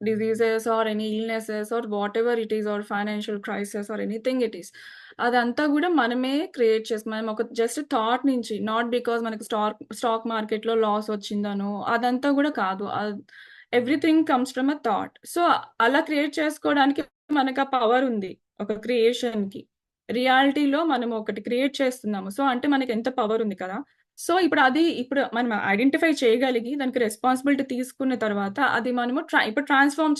diseases or any illnesses or whatever it is or financial crisis or anything it is. అదంతా గూడా మనమే క్రియేట్ చేసి మనం ఒక జస్ట్ థాట్ నుంచి నాట్ బికాజ్ మనకి స్టాక్ మార్కెట్‌లో లాస్ వచ్చిందనో అదంతా గూడా కాదు. Everything comes from a thought. So, అలా క్రియేట్ చేసుకోవడానికి మనకు ఆ పవర్ ఉంది. ఒక క్రియేషన్‌కి. రియాలిటీలో మనం ఒకటి క్రియేట్ చేస్తున్నాము. సో, అంటే మనకెంత పవర్ ఉంది కదా! సో, ఇప్పుడు మనం ఐడెంటిఫై చేయగలిగి దానికి రెస్పాన్సిబిలిటీ తీసుకున్న తర్వాత అది మనము ఇప్పుడు ట్రాన్స్‌ఫార్మ్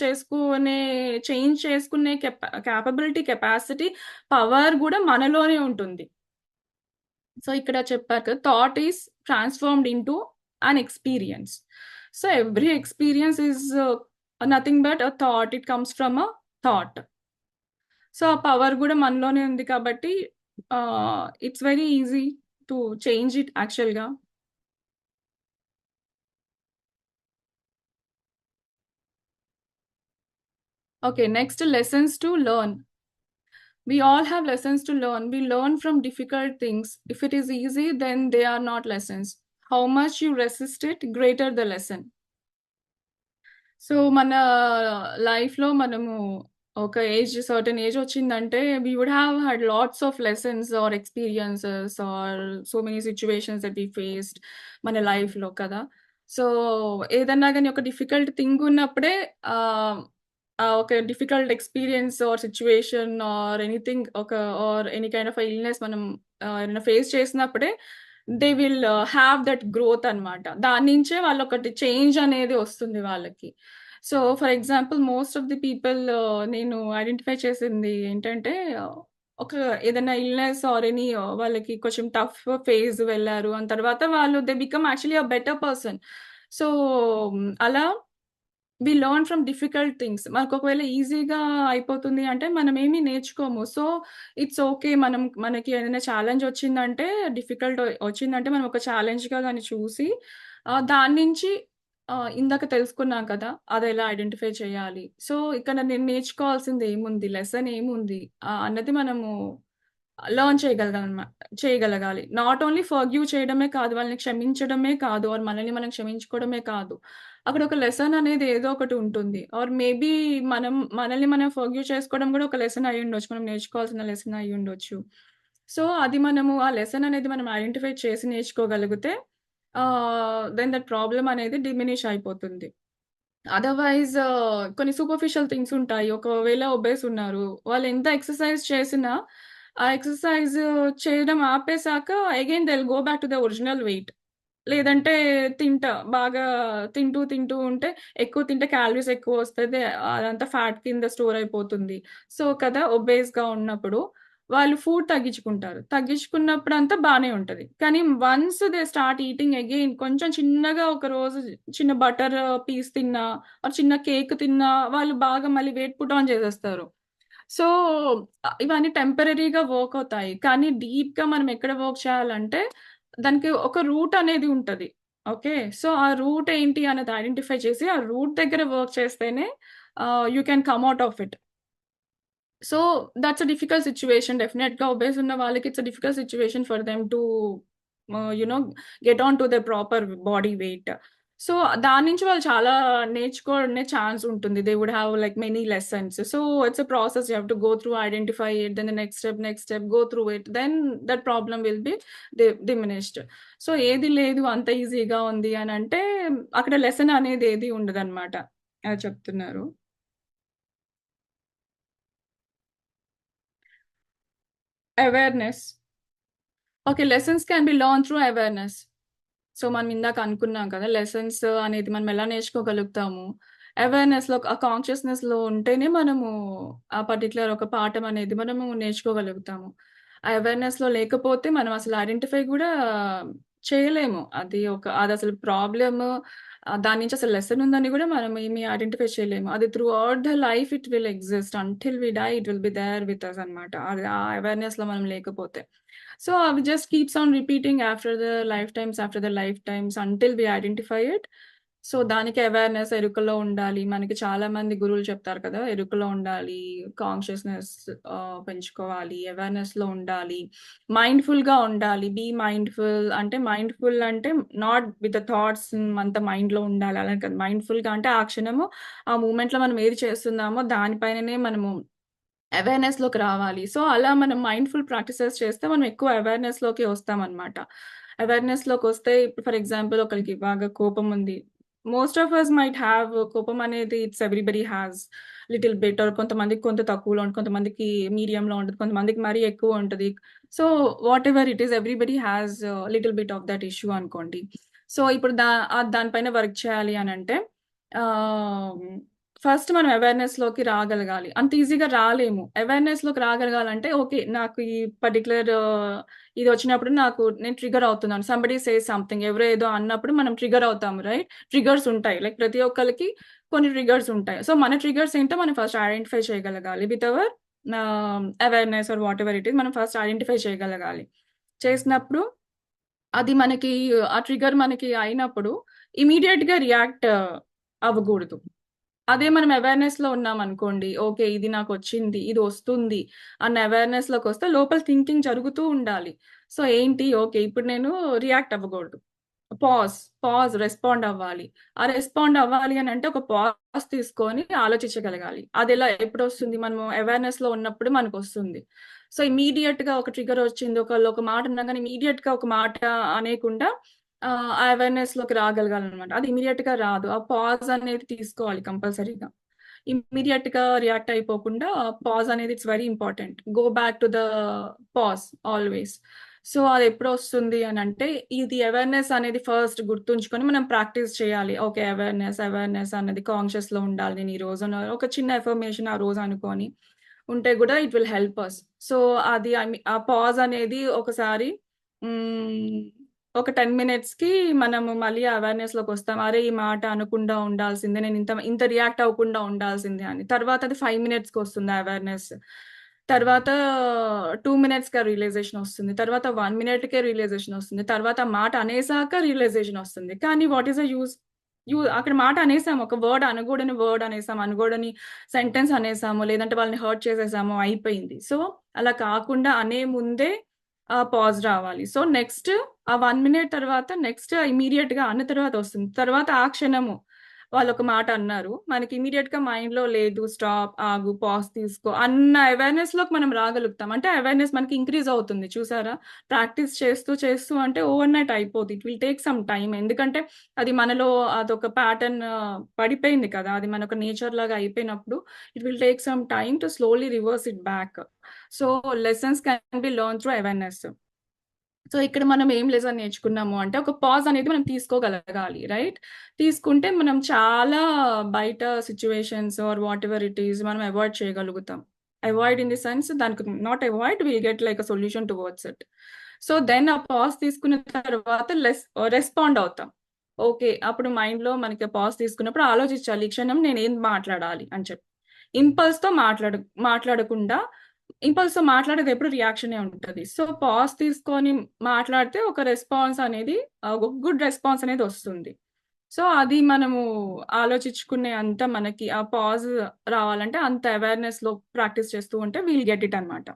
చేంజ్ చేసుకునే కేపబిలిటీ, కెపాసిటీ, పవర్ గూడా మనలోనే ఉంటుంది. సో, ఇక్కడ చెప్పారు కదా! Thought is transformed into an experience. So, every experience is nothing but a thought. It comes from a thought. So, ఆ పవర్ గూడా మనలోనే ఉంది కాబట్టి it's very easy to change it యాక్చువల్‌గా. Okay, next lessons to learn. We all have lessons to learn. We learn from difficult things. If it is easy, then they are not lessons. How much you resist it, greater the lesson. So, మన లైఫ్‌లో మనము ఒక certain age వచ్చిందంటే we would have had lots of lessons or experiences or so many situations that we faced మన లైఫ్‌లో కదా! So, ఏదన్నా గాని ఒక డిఫికల్ట్ థింగ్ ఉన్నప్పుడే ఆహ్, ఒక difficult experience or situation or anything or any kind of illness మనం ఏమైనా ఫేస్ చేసినప్పుడే they will have that growth అన్నమాట. దాని నుంచే వాళ్ళొకటి చేంజ్ అనేది వస్తుంది వాళ్ళకి. So, for example most of the people నేను ఐడెంటిఫై చేసింది ఏంటంటే, ఆహ్, ఒక ఏదైనా ఇల్‌నెస్ ఆర్ వాళ్ళకి కొంచెం టఫ్ ఫేజ్ వెళ్లారు. అని తర్వాత వాళ్ళు they become actually a better person. So, అలా we learn from difficult things. మనకొకవేళ ఈజీగా అయిపోతుంది అంటే మనమేమి నేర్చుకోము. So, it's okay. మనకి ఏదైనా ఛాలెంజ్ వచ్చిందంటే వచ్చిందంటే మనం ఒక ఛాలెంజ్‌గా దాన్ని చూసి దాని నుంచి ఇందాక తెలుసుకున్నాం కదా! అదెలా ఐడెంటిఫై చేయాలి. సో, ఇక్కడ నేను నేర్చుకోవాల్సింది ఏముంది? లెసన్ ఏముంది? అన్నది మనము చేయగలగాలి. నాట్ ఓన్లీ ఫర్‌గివ్ చేయడమే కాదు, వాళ్ళని క్షమించడమే కాదు, ఆర్ మనల్ని మనం క్షమించుకోవడమే కాదు. అక్కడ ఒక లెసన్ అనేది ఏదో ఒకటి ఉంటుంది. ఆర్ మేబీ మనల్ని మనం ఫర్‌గివ్ చేసుకోవడం గూడా ఒక లెసన్ అయ్యుండొచ్చు. మనం నేర్చుకోవాల్సిన లెసన్ అయ్యుండొచ్చు. సో, అది ఆ లెసన్ అనేది మనం ఐడెంటిఫై చేసి నేర్చుకోగలిగితే దెన్ దట్ ప్రాబ్లమ్ అనేది డిమినిష్ అయిపోతుంది. అదర్‌వైజ్ కొన్ని సూపర్ఫిషియల్ థింగ్స్ ఉంటాయి. ఒకవేళ ఒబేస్ ఉన్నారు. వాళ్ళు ఎంత ఎక్సర్‌సైజ్ చేసినా, ఆ ఎక్సర్‌సైజ్ చేయడం ఆపేసాక again they will go back to the original weight. లేదంటే బాగా తింటూ ఉంటే ఎక్కువ తింటే క్యాలరీస్ ఎక్కువొస్తది. అదంతా ఫ్యాట్ కింద స్టోర్ అయిపోతుంది. సో, కదా! ఒబేస్‌గా ఉన్నప్పుడు వాళ్ళు ఫుడ్ తగ్గించుకుంటారు. తగ్గించుకున్నప్పుడంతా బానే ఉంటది. కానీ once they start eating again కొంచెం చిన్నగా ఒక రోజు చిన్న బటర్ పీస్ తిన్నా, ఆర్ చిన్న కేక్ తిన్నా వాళ్ళు బాగా మళ్ళీ వెయిట్ పుట్ ఆన్ చేసేస్తారు. సో, ఇవన్నీ టెంపరరీగా వర్క్ అవుతాయి. కానీ డీప్‌గా మనం ఎక్కడ వర్క్ చేయాలంటే, దానికి ఒక రూట్ అనేది ఉంటది. ఓకే. సో, ఆ రూట్ ఏంటి అన్నది ఐడెంటిఫై చేసి, ఆ రూట్ దగ్గర వర్క్ చేస్తేనే you can come out of it. So, that's a difficult situation. డెఫినెట్‌గా ఒబేస్ ఉన్న వాళ్ళకి it's a difficult situation for them to you know get on to their proper body weight. So, దాని నుంచి వాళ్ళు చాలా నేర్చుకునే ఛాన్స్ ఉంటుంది. They would have like many lessons. So, it's a process. You have to go through identify it. Then the next step go through it. Then that problem will be diminished. So, ఏది లేదు అంత ఈజీగా ఉంది అనంటే అక్కడ lesson అనేది ఏది ఉండదనమాట. చెప్తున్నారు. Awareness. Okay. Lessons can be learned through awareness. So, మనం ఇందాక అనుకున్నాం కదా! లెసన్స్ అనేది మనం ఎలా నేర్చుకోగలుగుతాము. అవేర్‌నెస్‌లో ఆ కాన్షియస్‌నెస్‌లో ఉంటేనే మనము ఆ పర్టిక్యులర్ ఒక పాఠం అనేది మనము నేర్చుకోగలుగుతాము. ఆ అవేర్‌నెస్‌లో లేకపోతే మనం అసలు ఐడెంటిఫై గూడా చేయలేము. అదసలు ప్రాబ్లమ్ దాని నుంచి అసలు లెసన్ ఉందని గూడా మనం ఏమి ఐడెంటిఫై చేయలేము. అది throughout the life it will exist. Until we die it will be there with us అన్నమాట. అది ఆ అవేర్‌నెస్‌లో మనం లేకపోతే. So we just keeps on repeating after the lifetimes until we identify it. So, దానికి awareness ఎరుకలో ఉండాలి. మనకి చాలా మంది గురువులు చెప్తారు కదా! ఎరుకలో ఉండాలి, కాన్షియస్‌నెస్ పెంచుకోవాలి, అవేర్‌నెస్‌లో ఉండాలి, మైండ్‌ఫుల్‌గా ఉండాలి. మైండ్‌ఫుల్ అంటే నాట్ విత్ ద థాట్స్ అంతా మైండ్‌లో ఉండాలి అలా కాదు. మైండ్‌ఫుల్‌గా అంటే ఆ క్షణము, ఆ మూమెంట్‌లో మనం ఏది చేస్తున్నామో దాని పైననే మనము అవేర్‌నెస్‌లోకి రావాలి. సో, అలా మనం మైండ్‌ఫుల్ ప్రాక్టీసెస్ చేస్తే మనం ఎక్కువ అవేర్‌నెస్‌లోకి వస్తామనమాట. అవేర్‌నెస్‌లోకొస్తే ఇప్పుడు ఫర్ ఎగ్జాంపుల్ ఒకళ్ళకి బాగా కోపముంది. Most of us might have కోపం అనేది everybody has little bit or కొంతమందికి కొంత తక్కువలో ఉంటది. కొంతమందికి మీడియంలో ఉంటది. కొంతమందికి మరీ ఎక్కువ ఉంటది. So, whatever it is everybody has little bit of that issue అనుకోండి. సో, ఇప్పుడు దాని పైన వర్క్ చేయాలి అనంటే ఆహ్ ఫస్ట్ మనం అవేర్‌నెస్‌లోకి రాగలగాలి. అంత ఈజీగా రాలేము. అవేర్‌నెస్‌లోకి రాగలగాలంటే ఓకే. నాకు ఈ పర్టిక్యులర్ ఇదొచ్చినప్పుడు నేను ట్రిగ్గర్ అవుతున్నాను. సంబడీ సేస్ సంథింగ్ ఎవరో ఏదో అన్నప్పుడు మనం ట్రిగ్గర్ అవుతాము రైట్? ట్రిగ్గర్స్ ఉంటాయి. లైక్ ప్రతి ఒక్కళ్ళకి కొన్ని ట్రిగ్గర్స్ ఉంటాయి. సో, మన ట్రిగ్గర్స్ ఏంటో మనం ఫస్ట్ ఐడెంటిఫై చేయగలగాలి. With our awareness are whatever it is మనం ఫస్ట్ ఐడెంటిఫై చేయగలగాలి. చేసినప్పుడు అది మనకి ఆ ట్రిగ్గర్ మనకి అయినప్పుడు ఇమ్మీడియేట్‌గా రియాక్ట్ అవ్వగూడదు. అదే మనం అవేర్‌నెస్‌లో ఉన్నామనుకోండి. ఓకే. ఇది నాకొచ్చింది. ఇది వస్తుంది అన్న అవేర్‌నెస్‌లోకొస్తే లోపల థింకింగ్ జరుగుతూ ఉండాలి. సో, ఏంటి ఓకే. ఇప్పుడు నేను రియాక్ట్ అవ్వకూడదు. పాజ్, రెస్పాండ్ అవ్వాలి. ఆ రెస్పాండ్ అవ్వాలి అనంటే ఒక పాజ్ తీసుకొని ఆలోచించగలగాలి. అదెలా ఎప్పుడొస్తుంది? మనము అవేర్‌నెస్‌లో ఉన్నప్పుడు మనకొస్తుంది. సో, ఇమ్మీడియేట్‌గా ఒక ట్రిగ్గర్ వచ్చింది. ఒకళ్ళు ఒక మాట అనంగానే ఇమ్మీడియేట్‌గా ఒక మాట అనేకుండా ఆ అవేర్‌నెస్‌లోకి రాగలగాలనమాట. అది ఇమ్మీడియేట్‌గా రాదు. ఆ పాజ్ అనేది తీసుకోవాలి కంపల్సరీగా. ఇమ్మీడియేట్‌గా రియాక్ట్ అయిపోకుండా పాజ్ అనేది it's very important. Go back to the pause always. So, అదెప్పుడొస్తుంది అనంటే, ఇది అవేర్‌నెస్ అనేది ఫస్ట్ గుర్తుంచుకొని మనం ప్రాక్టీస్ చేయాలి. ఓకే. అవేర్‌నెస్ అన్నది కాన్షియస్‌లో ఉండాలి నేను ఈ రోజున ఒక చిన్న అఫర్మేషన్ ఆ రోజు అనుకోని ఉంటే గూడా it will help us. So, అది ఆ పాజ్ అనేది ఒకసారి హ్మ్. ఒక 10 మినిట్స్‌కి మనము మళ్ళీ అవేర్‌నెస్‌లోకొస్తాం. అరే! ఈ మాట అనకుండా ఉండాల్సిందే. నేను ఇంత రియాక్ట్ అవ్వకుండా ఉండాల్సిందే అని. తర్వాత అది 5 మినిట్స్‌కొస్తుంది ఆ అవేర్‌నెస్. తర్వాత 2 మినిట్స్‌కి ఆ రియలైజేషన్ ఒస్తుంది. తర్వాత 1 మినిట్‌కే రియలైజేషన్ ఒస్తుంది. తర్వాత ఆ మాట అనేసాక రియలైజేషన్ ఒస్తుంది. కానీ వాట్ ఈస్ ద యూజ్? అక్కడ మాట అనేసాము. ఒక అనకూడని వర్డ్ అనేసాము. అనకూడని సెంటెన్స్ అనేసాము. లేదంటే వాళ్ళని హర్ట్ చేసేసాము. అయిపోయింది. సో, అలా కాకుండా అనే ముందే పాజ్ రావాలి. సో, నెక్స్ట్ ఆ 1 మినిట్ తర్వాత నెక్స్ట్ ఇమ్మీడియేట్‌గా అన్న తర్వాత ఒస్తుంది. తర్వాత ఆ క్షణము వాళ్ళొక మాట అన్నారు. మనకి ఇమ్మీడియేట్‌గా మైండ్‌లో లేదు స్టాప్, ఆగు, పాజ్ తీసుకో అన్న అవేర్‌నెస్‌లోకి మనం రాగలుగుతాం. అంటే అవేర్‌నెస్ మనకి ఇంక్రీజ్ అవుతుంది చూసారా? ప్రాక్టీస్ చేస్తూ అంటే ఓవర్‌నైట్ అయిపోదు. It will take some time. ఎందుకంటే అది మనలో అదొక ప్యాటర్న్ పడిపోయింది కదా! అది మనొక నేచర్‌లాగా అయిపోయినప్పుడు it will take some time to slowly reverse it back. So, lessons can be learn through awareness. So, ఇక్కడ మనం ఏం లెసన్ నేర్చుకున్నాము అంటే, ఒక పాజ్ అనేది మనం తీసుకోగలగాలి. రైట్? తీసుకుంటే మనం చాలా బయట situations or whatever it is మనం అవాయిడ్ చేయగలుగుతాం. అవాయిడ్ ఇన్ ది సెన్స్ దానికి not avoid will get like a solution towards it. So, then ఆ పాజ్ తీసుకున్న తర్వాత రెస్పాండ్ అవుతాం. ఓకే. అప్పుడు మైండ్‌లో మనకి పాజ్ తీసుకున్నప్పుడు ఆలోచించాలి. ఈ క్షణం నేనేం మాట్లాడాలి అని చెప్పి. ఇంపల్స్‌తో మాట్లాడకుండా ఇంపల్స్‌తో మాట్లాడేది ఎప్పుడు రియాక్షనే ఉంటది. సో, పాజ్ తీసుకొని మాట్లాడితే ఒక రెస్పాన్స్ అనేది ఒక గుడ్ రెస్పాన్స్ అనేదొస్తుంది. సో, అది మనము ఆలోచించుకునే అంత మనకి ఆ పాజ్ రావాలంటే అంత అవేర్‌నెస్‌లో ప్రాక్టీస్ చేస్తూ ఉంటే విల్ గెట్ ఇట్ అన్నమాట.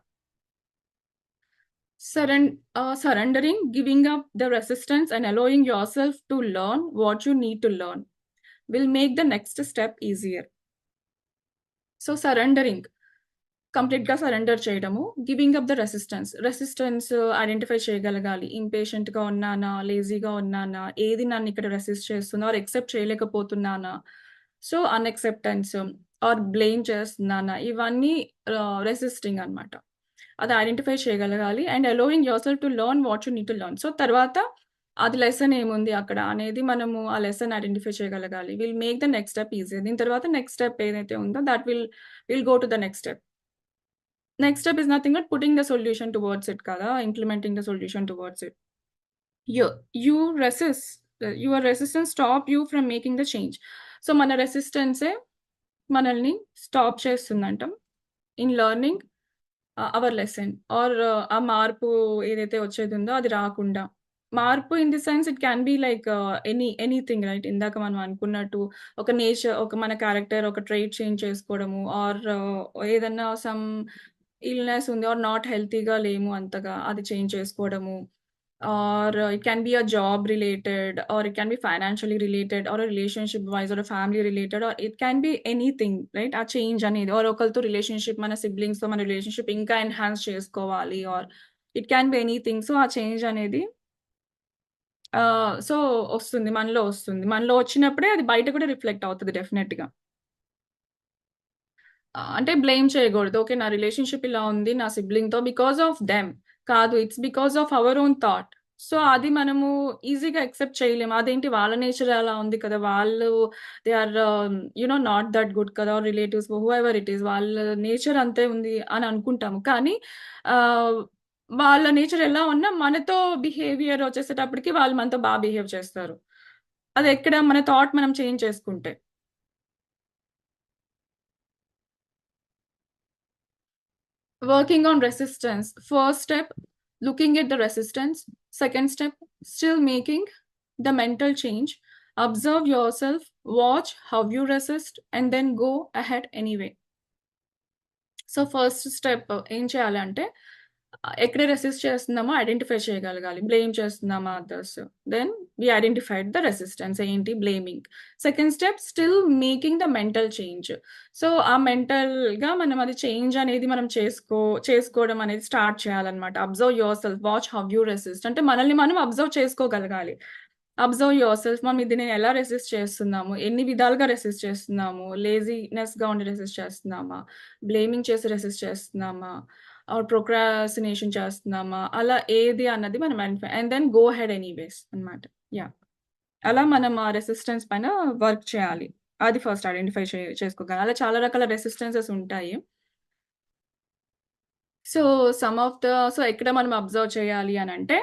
Surrendering, giving up the resistance and allowing yourself to learn what you need to learn will make the next step easier. So, కంప్లీట్‌గా సరెండర్ చేయడము. Giving up the resistance identify చేయగలగాలి. ఇంపేషెంట్‌గా ఉన్నానా? లేజీగా ఉన్నానా? ఏది నన్నిక్కడ రెసిస్ట్ చేస్తుందో ఆర్ యాక్సెప్ట్ చేయలేకపోతున్నానా? సో, అన్‌యాక్సెప్టెన్స్ ఆర్ బ్లేమ్ చేస్తున్నానా? ఇవన్నీ రెసిస్టింగ్ అన్నమాట. అది ఐడెంటిఫై చేయగలగాలి. And allowing yourself to learn what you need to learn. So, తర్వాత అది లెసన్ ఏముంది అక్కడ అనేది మనము ఆ లెసన్ ఐడెంటిఫై చేయగలగాలి. Will make the next step easier. దీని తర్వాత నెక్స్ట్ స్టెప్ ఏదైతే ఉందో that will go to the next step. Next step is nothing but putting the solution towards it కదా! Implementing the solution towards it. You you resist your resistance stop you from making the change. So, మన రెసిస్టెన్సే మనల్ని stop చేస్తుందంట in learning our lesson or ఆ మార్పు ఏదైతే వచ్చేదుందో అది రాకుండా. మార్పు in the sense it can be like anything right. ఇందాక మనం అనుకున్నట్టు ఒక మన క్యారెక్టర్ ఒక ట్రైట్ చేంజ్ చేసుకోవడము ఆర్ ఏదన్నా ఇల్‌నెస్ ఉంది ఆర్ నాట్ హెల్తీగా లేము అంతగా అది చేంజ్ చేసుకోవడము. Or it can be a job related or it can be financially related or relationship wise or family related or it can be anything right. ఆ change అనేది or ఒకళ్ళతో relationship మన సిబ్లింగ్స్‌తో మన రిలేషన్‌షిప్ ఇంకా ఎన్హాన్స్ చేసుకోవాలి or it can be anything. So, ఆ చేంజ్ అనేది సో, వస్తుంది. మనలో వస్తుంది. మనలో వచ్చినప్పుడే అది బయట కూడా రిఫ్లెక్ట్ అవుతది డెఫినెట్‌గా. అంటే బ్లేమ్ చేయగూడదు. ఓకే. నా రిలేషన్‌షిప్ ఇలా ఉంది నా సిబ్లింగ్‌తో బికాస్ ఆఫ్ దెమ్ కాదు. It's because of our own thought. So, అది మనము ఈజీగా యాక్సెప్ట్ చేయలేము. అదేంటి వాళ్ళ నేచర్ అలా ఉంది కదా! వాళ్ళు they are not that good కదా! రిలేటివ్స్ హూఎవర్ ఇట్ ఈస్ వాళ్ళ నేచర్ అంతే ఉంది అని అనుకుంటాము. కానీ ఆహ్, వాళ్ళ నేచర్ ఎలా ఉన్నా మనతో బిహేవియర్ వచ్చేసేటప్పటికి వాళ్ళు మనతో బిహేవ్ చేస్తారు. అదెక్కడ మన థాట్ మనం చేంజ్ చేసుకుంటే. Working on resistance. First step, looking at the resistance. Second step, still making the mental change. Observe yourself, watch how you resist, and then go ahead anyway. So, first step ఏం చేయాలంటే, ఎక్కడ resist చేస్తున్నామో identify చేయగలగాలి. Blame చేస్తున్నామా others. Then we identified the resistance ఏంటి blaming. Second step still making the mental change. So, ఆ మెంటల్‌గా మనం అది చేంజ్ అనేది మనం చేసుకోవడం అనేది స్టార్ట్ చేయాలన్నమాట. Observe yourself, watch how you resist. అంటే మనల్ని మనం అబ్జర్వ్ చేసుకోగలగాలి. అబ్జర్వ్ యువర్‌సెల్ఫ్ మనం దీన్ని ఎలా రెసిస్ట్ చేస్తున్నాము? ఎన్ని విధాలుగా రెసిస్ట్ చేస్తున్నాము? లేజీనెస్‌గా ఉండి రెసిస్ట్ చేస్తున్నామా? బ్లేమింగ్ చేసి రెసిస్ట్ చేస్తున్నామా? ఆర్ ప్రోక్రాస్టినేషన్ చేస్తున్నామా? అలా ఏది అన్నది మనం identify and then go ahead anyways అన్నమాట. యాహ్! అలా మనం ఆ రెసిస్టెన్స్ పైన వర్క్ చేయాలి. అది ఫస్ట్ ఐడెంటిఫై చేసుకోగలం. అలా చాలా రకాల రెసిస్టెన్సెస్ ఉంటాయి. సో, సో, ఎక్కడ మనం అబ్జర్వ్ చేయాలి అనంటే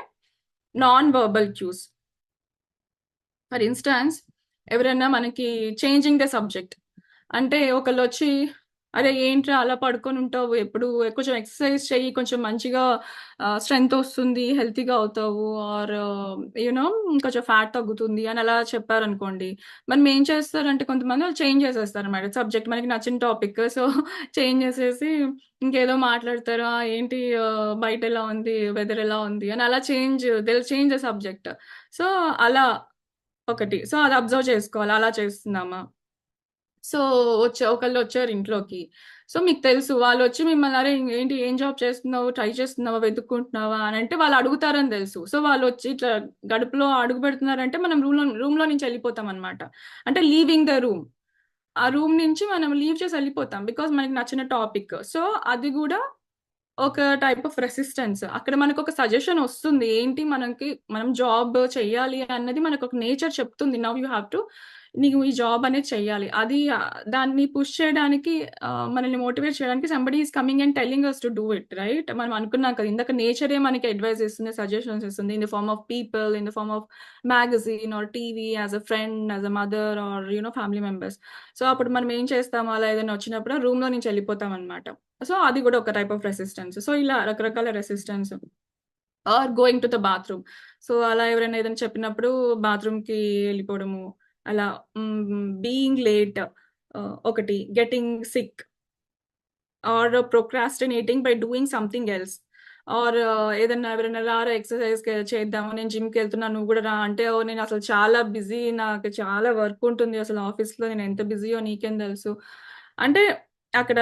non verbal cues. For instance ఎవరైనా మనకి చేంజింగ్ ద సబ్జెక్ట్. అంటే ఒకళ్ళొచ్చి, "అరే! ఏంట్రా అలా పడుకొనుంటావు ఎప్పుడు కొంచెం ఎక్సర్‌సైజ్ చెయ్యి. కొంచెం మంచిగా స్ట్రెంత్ ఒస్తుంది. హెల్తీగా అవుతావు. ఆర్ యూ నో కొంచెం ఫ్యాట్ తగ్గుతుంది" అని అలా చెప్పారనుకోండి. మనం ఏం చేస్తారంటే కొంతమంది వాళ్ళు చేంజ్ చేసేస్తారనమాట సబ్జెక్ట్. మనకి నచ్చిన టాపిక్. సో, చేంజ్ చేసేసి ఇంకేదో మాట్లాడతారు. ఏంటి బయటెలా ఉంది? వెదర్ ఎలా ఉంది? అని అలా they will change the subject. So, అలా ఒకటి. సో, అది అబ్జర్వ్ చేసుకోవాలి. అలా చేస్తున్నామా? సో, ఒకళ్ళొచ్చారు ఇంట్లోకి. సో, మీకు తెలుసు వాళ్ళొచ్చి మిమ్మల్ని "అరే! ఏంటి ఏం జాబ్ చేస్తున్నావు? ట్రై చేస్తున్నావా? వెతుక్కుంటున్నావా?" అనంటే వాళ్ళు అడుగుతారని తెలుసు. సో, వాళ్ళొచ్చి ఇట్లా గడుపులో అడుగు పెడుతున్నారంటే మనం రూమ్‌లో నుంచి ఎళ్ళిపోతామనమాట. అంటే లీవింగ్ ద రూమ్. ఆ రూమ్ నుంచి మనం లీవ్ చేసి ఎళ్ళిపోతాం. బికాజ్ మనకి నచ్చిన టాపిక్. సో, అది గూడా ఒక టైప్ ఆఫ్ రెసిస్టెన్స్. అక్కడ మనకొక సజెషన్ ఒస్తుంది. ఏంటి మనం జాబ్ చెయ్యాలి అన్నది మనకొక నేచర్ చెప్తుంది. నౌ యూ హావ్ టు నీవు ఈ జాబ్ అనేది చెయ్యాలి. అది దాన్ని పుష్ చేయడానికి మనల్ని మోటివేట్ చేయడానికి somebody is coming and telling us to do it right. మనం అనుకున్నాం కదా! ఇందాక నేచరే మనకి అడ్వైస్ ఇస్తుంది, సజెషన్స్ ఇస్తుంది. In the form of people, in the form of magazine or TV, as a friend, as a mother or family members. So, అప్పుడు మనం ఏం చేస్తాము అలా ఏదైనా వచ్చినప్పుడు రూమ్‌లో నుంచి ఎళ్ళిపోతామనమాట. సో, అది గూడా ఒక టైప్ ఆఫ్ రెసిస్టెన్స్. సో, ఇలా రకరకాల resistance or going to the bathroom. So, అలా ఎవరైనా ఏదైనా చెప్పినప్పుడు బాత్రూమ్‌కి ఎళ్ళిపోవడము. అలా బీయింగ్ లేట్ ఒకటి. Getting sick or procrastinating by doing something else. Or ఏదన్నా ఎవరైనా రారా ఎక్సర్‌సైజ్ చేద్దాము. నేను జిమ్‌కెళ్తున్నా నువ్వు గూడా రా అంటే, ఓహ్! నేనసలు చాలా బిజీ నాకు చాలా వర్క్ ఉంటుంది అసలు ఆఫీస్‌లో నేను ఎంత బిజీయో నీకేం తెలుసు. అంటే అక్కడ